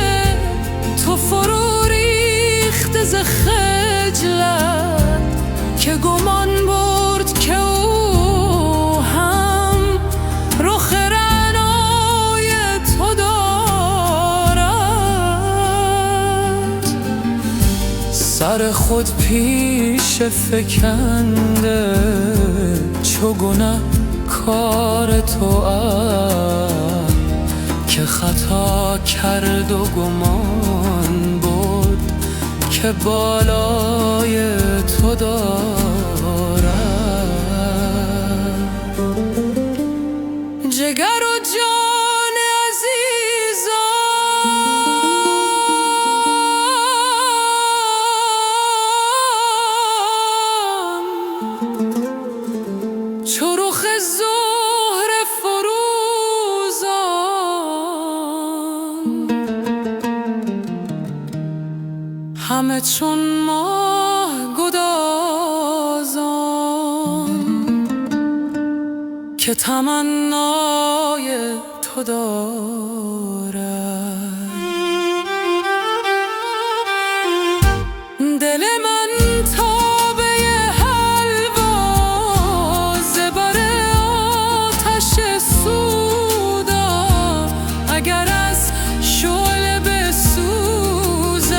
Speaker 2: تو فرو ریخت ز خجلت، که گمان برد که او هم رخ رعنای تو دارد. سر خود پیش فکنده چو گنه کار تو که خطا کرد و گمان برد که بالای تو دارد. جگر و جان عزیزان، چو رخ زهر فروزان، همه چون ماه گدازان، که تمنای تو دارد. دل من تابه حلوا ز بر آتش سودا، اگر از شعله بسوزد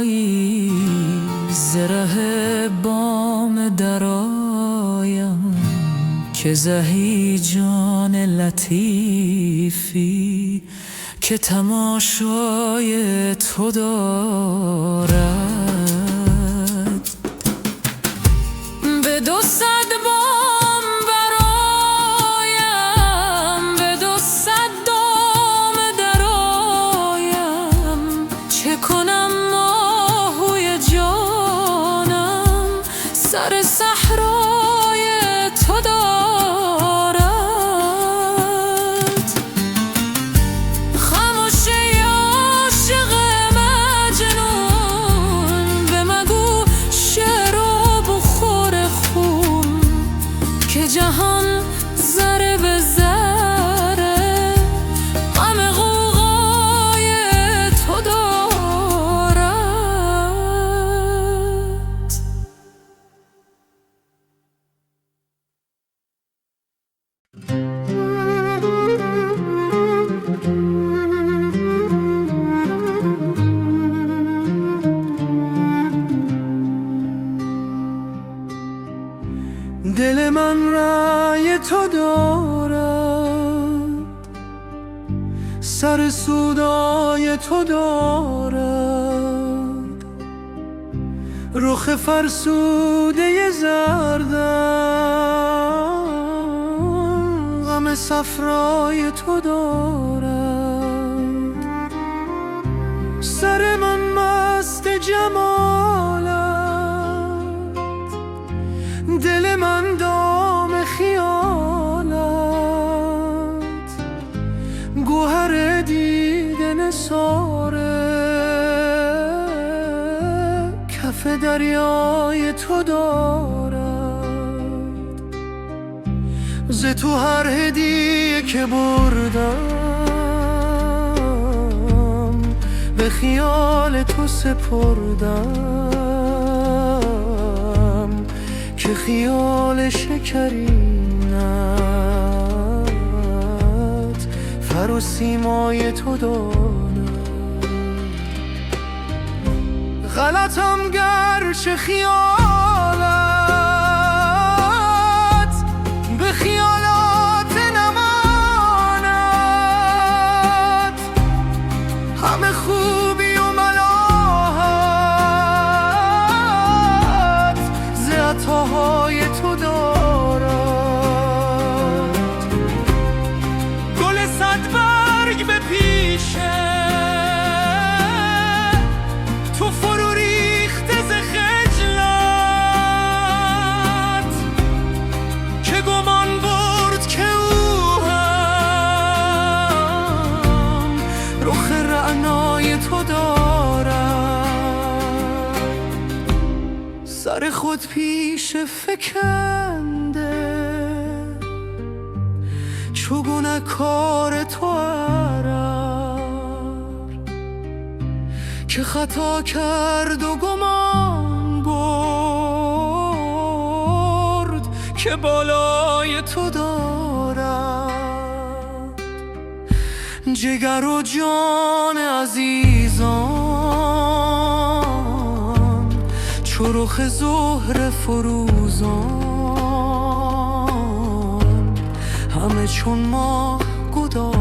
Speaker 2: جایی زره بام درایم که زهی جان لطیفی که تماشای تو دارد. به 200 بام برایم، به 200 دام درایم، چه کنم ماهوی جانم سر صحرای تو دارد. خاموش ای عاشق مجنون، به مگو شعر و بخور خون که جهان ذره به ذره غم غوغای تو دارد.
Speaker 3: دل من رأی تو دارد، سر سودای تو دارد، رخ فرسوده زردم غم صفرای تو دارد. سر من مست جمالت، دل من دام خیالت، گوهر دیده نثاره کف دریای تو دارد. ز تو هر هدیه که بردم به خیال تو سپردم که خیال شکرینت فر و سیمای تو دارد. غلطم گرچه خیالت به خیالات نماند، همه خوبی و ملاحت ز عطاهای تو دارد. گل 100 برگ به پیشه تو فرو ریخته ز خجلت، که گمان برد که او هم رخ رعنای تو دارد. سر خود پیش فکنده چو گنه‌کار تو عرر، که خطا کرد و گمان برد که بالای تو دارد. جگر و جان عزیزان چو رخ زهره فروزان، همه چون ماه گدازان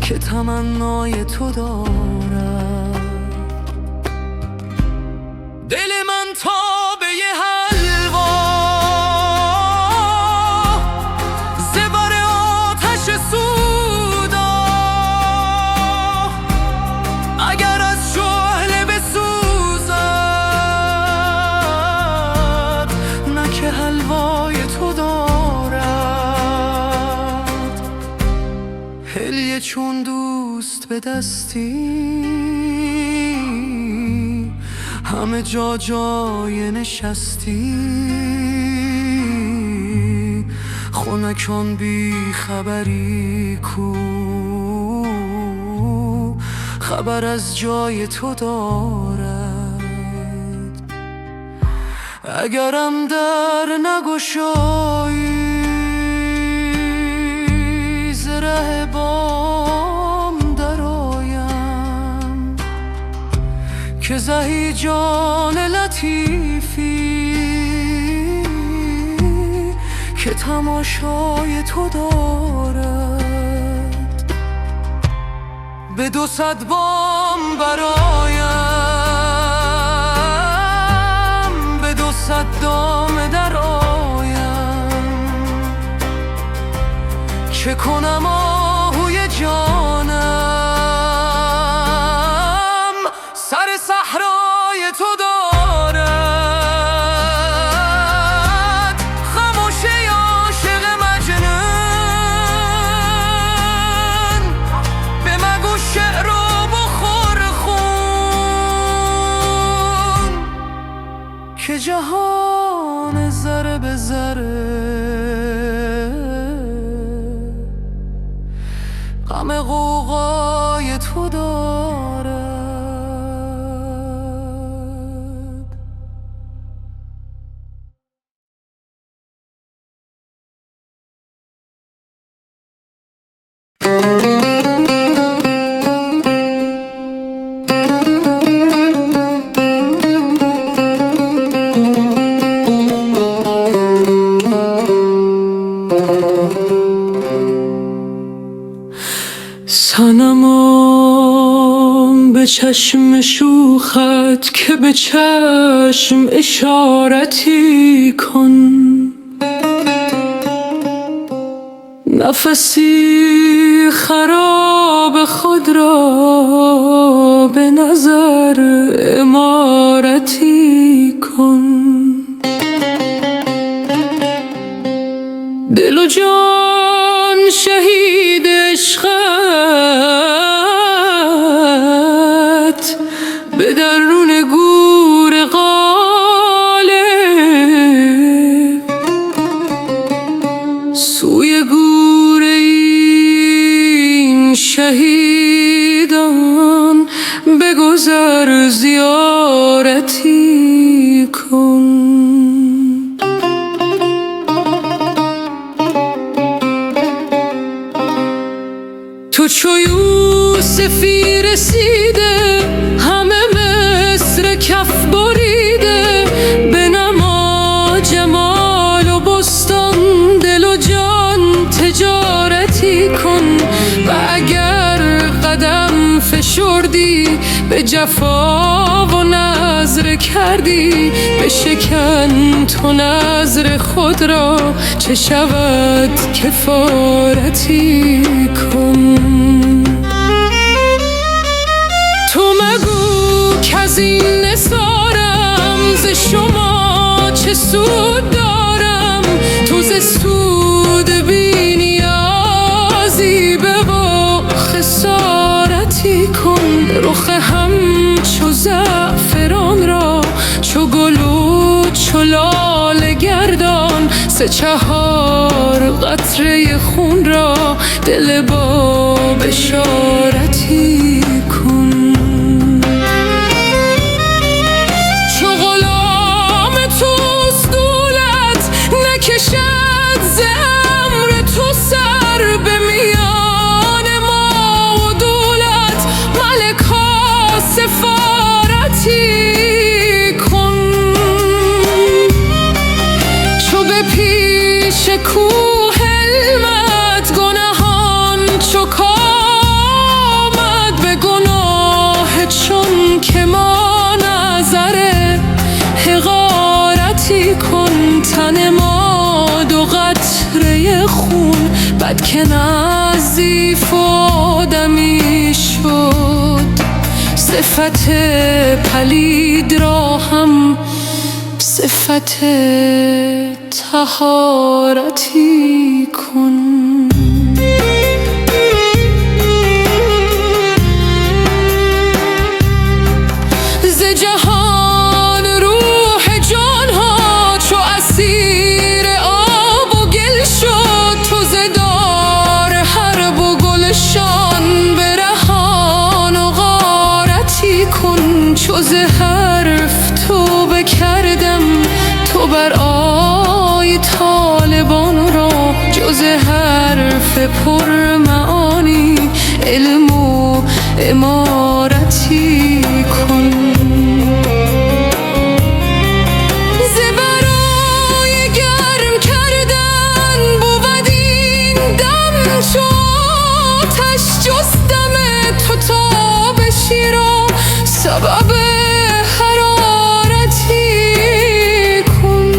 Speaker 3: که تمنای تو دارد. دل من تابه حلوا ز بر آتش سودا، اگر از شعله بسوزد نه که حلوای تو دارد. هلیه چون دوست به دستی همه جا جای نشستی، خنکان بی خبری کو خبر از جای تو دارد. اگرم در نگشایی ز ره بام درآیم، که زهی جان لطیفی که تماشای تو دارد. به 200 بام برایم، به 200 دام در آیم، چه کنم آهوی جانم سر صحرای تو دارد. خموشه عاشق مجنون، به مگو شعر و بخور خون، که جهان ذره به ذره غم غوغای تو دارد.
Speaker 1: صنمام به چشم شوخت که به چشم اشارتی کن، نفسی خراب خود را به نظر عمارتی کن. دل و جان شهید عشقت به درون گور غالب، سوی گور این شهیدان بگذر زیارتی کن. تو چو یوسفی رسیده، همه مصر کف بریده، به نما جمال و بستان دل و جان تجارتی کن. و اگر قدم فشردی به جفا و نذر کردی، بشکن تو نذر خود را چه شود کفارتی کن. تو مگو کز این نثارم ز شما چه سود دارم، تو ز سود بی نیازی به و خسارتی کن. رخ همچو زعفران را چو گل و چو لاله گردان، 3-4 قطره خون را دل با بشارتی کن. چو غلام توست دولت نکشد ز امر تو سر، به میان ما و دولت ملکا سفارتی کن. چو به پیش کوه علمت گناهان چو کامد، به گناه چون که ما نظر حقارتی کن. تن ما 2 قطره خون بد که نظیف و آدمی شد، صفت پلید را هم صفت طهارتی کن. ز جهان روح جانها چو اسیر آب و گل شد، تو ز دار حرب و گلشان برهان و غارتی کن. چو ز حرف توبه کردم تو بر آی طالبان را، جز حرف پر معانی علم و امارتی کن. سبب حرارتی کن.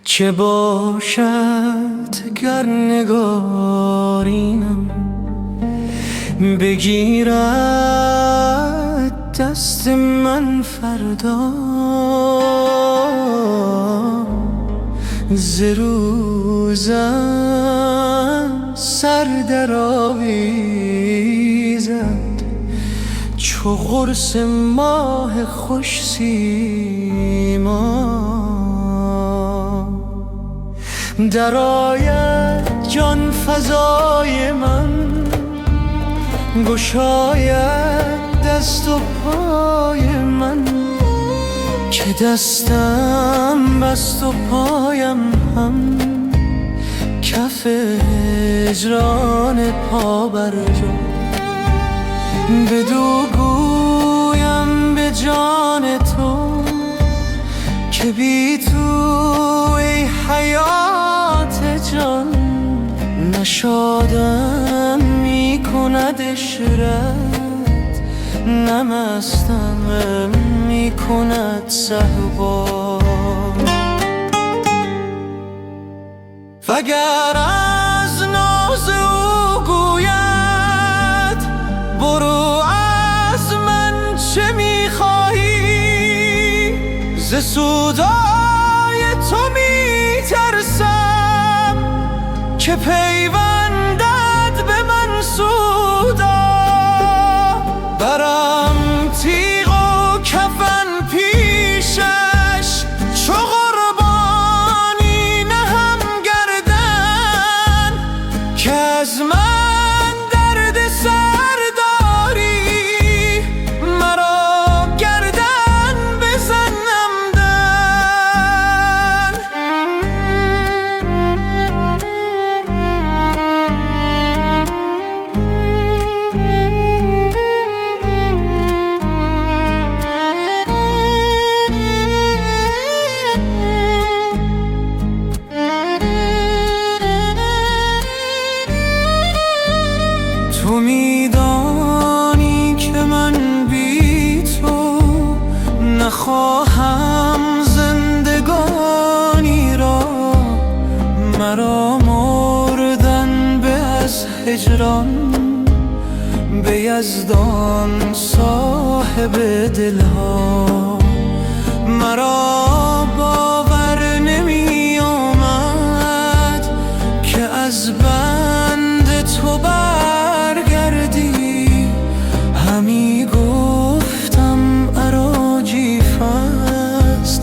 Speaker 3: چه باشد گر نگارینم بگیرد دست من فردا، ز روزم سر در آویزد چو قرص ماه خوش سیما. در آید جان فزای من، گشاید دست و پای من، که دستم بست و پایم هم کف هجران پا بر جا. بدو گویم به جان تو که بی تو ای حیات جان، نشادم می کند عشرت، نه مستم می کند صهبا. وگر از ناز او گوید برو از من چه می خواهی، ز سودای تو می ترسم که پیوندد به من سودا. برم تیغ و کفن پیشش چو قربانی نهم گردن، که از من درد سر داری مرا گردن بزنم دن. تو میدانی که من بی تو نخواهم زندگانی را، مرا مردن به از هجران به یزدان صاحب دلها. مرا باور نمی آمد که از بند تو برگردی، همی گفتم اراجیف است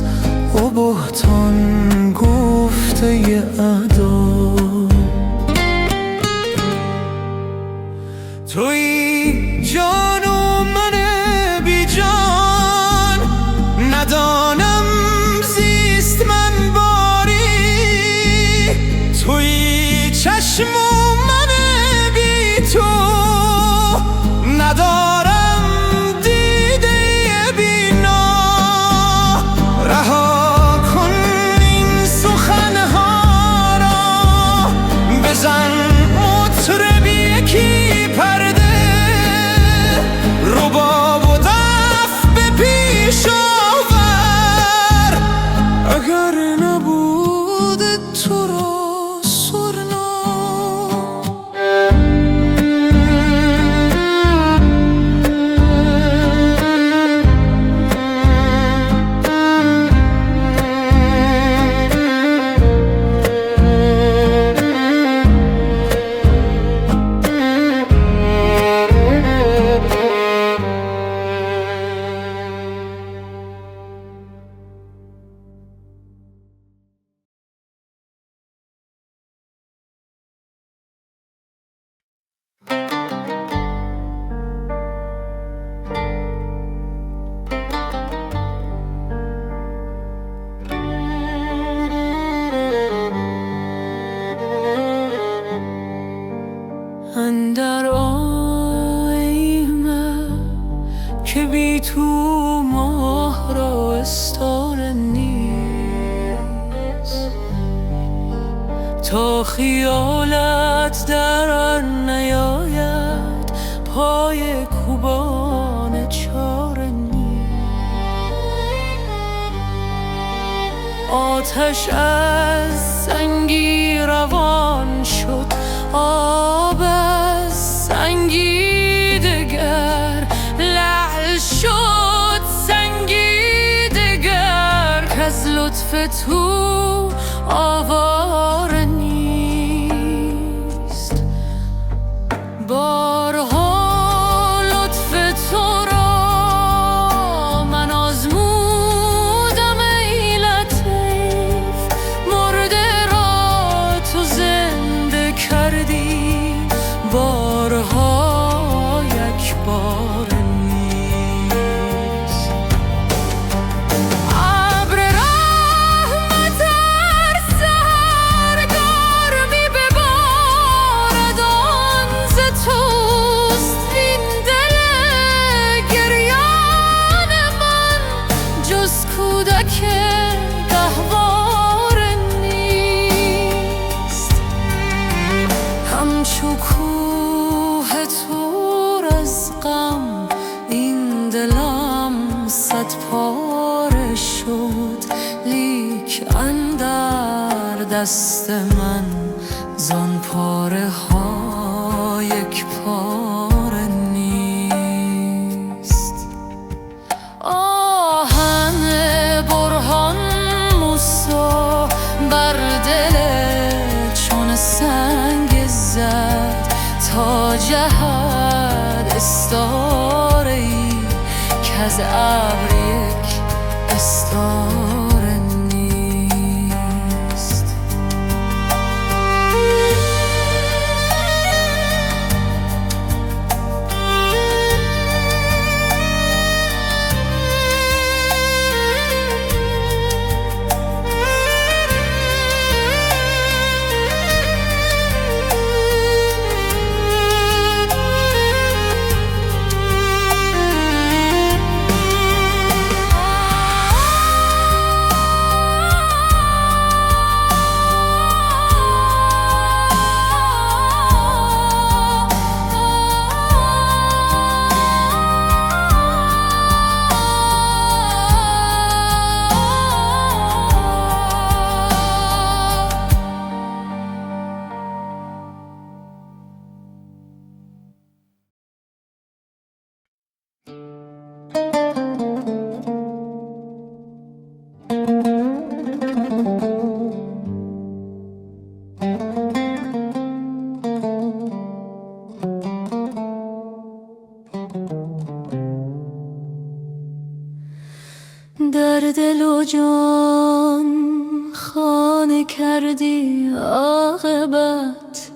Speaker 3: و بهتان گفته اعدا. تویی جان و من بی جان، ندانم
Speaker 1: بی تو ماه را استان نیست، تا خیالت در نیاید پای کوبان چاره نیست. آتش از سنگی روان شد، آب از سنگی دگر لعل شد، سنگی دگر کز لطف تو آوار نیست. بارها لطف تو را من آزمودم ای لطیف، مرده را تو زنده کردی بارها یک بار نیست. ابر رحمت هر سحرگار می ببارد، آن ز توست این دل گریان من جز کودک گهوار نیست. همچو کوه تور از غم این دلم صد پاره شد، لیک اندر دست من زان پاره ها یک پاره نیست. آهن برهان موسی بر دل چون سنگ زد، تا جهد استاره ای کز ابر یک استاره نیست. در دل و جان خانه کردی عاقبت،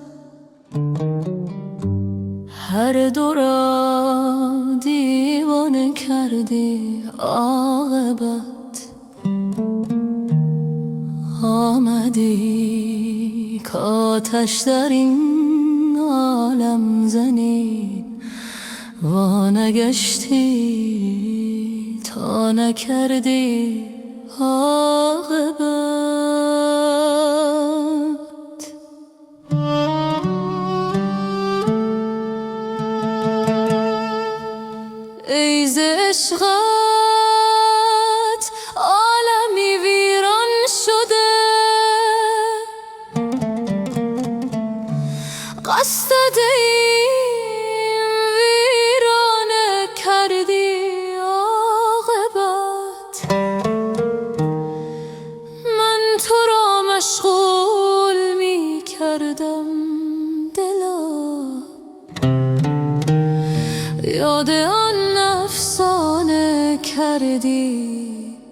Speaker 1: هر دو را دیوانه کردی عاقبت. آمدی کآتش در این عالم زنی، وانگشتی تا نکردی عاقبت. ای ز عشقت عالمی ویران شده، قصد این ویرانه کردی عاقبت. من تو را مشغول می کردم دلا، یاد آن افسانه کردی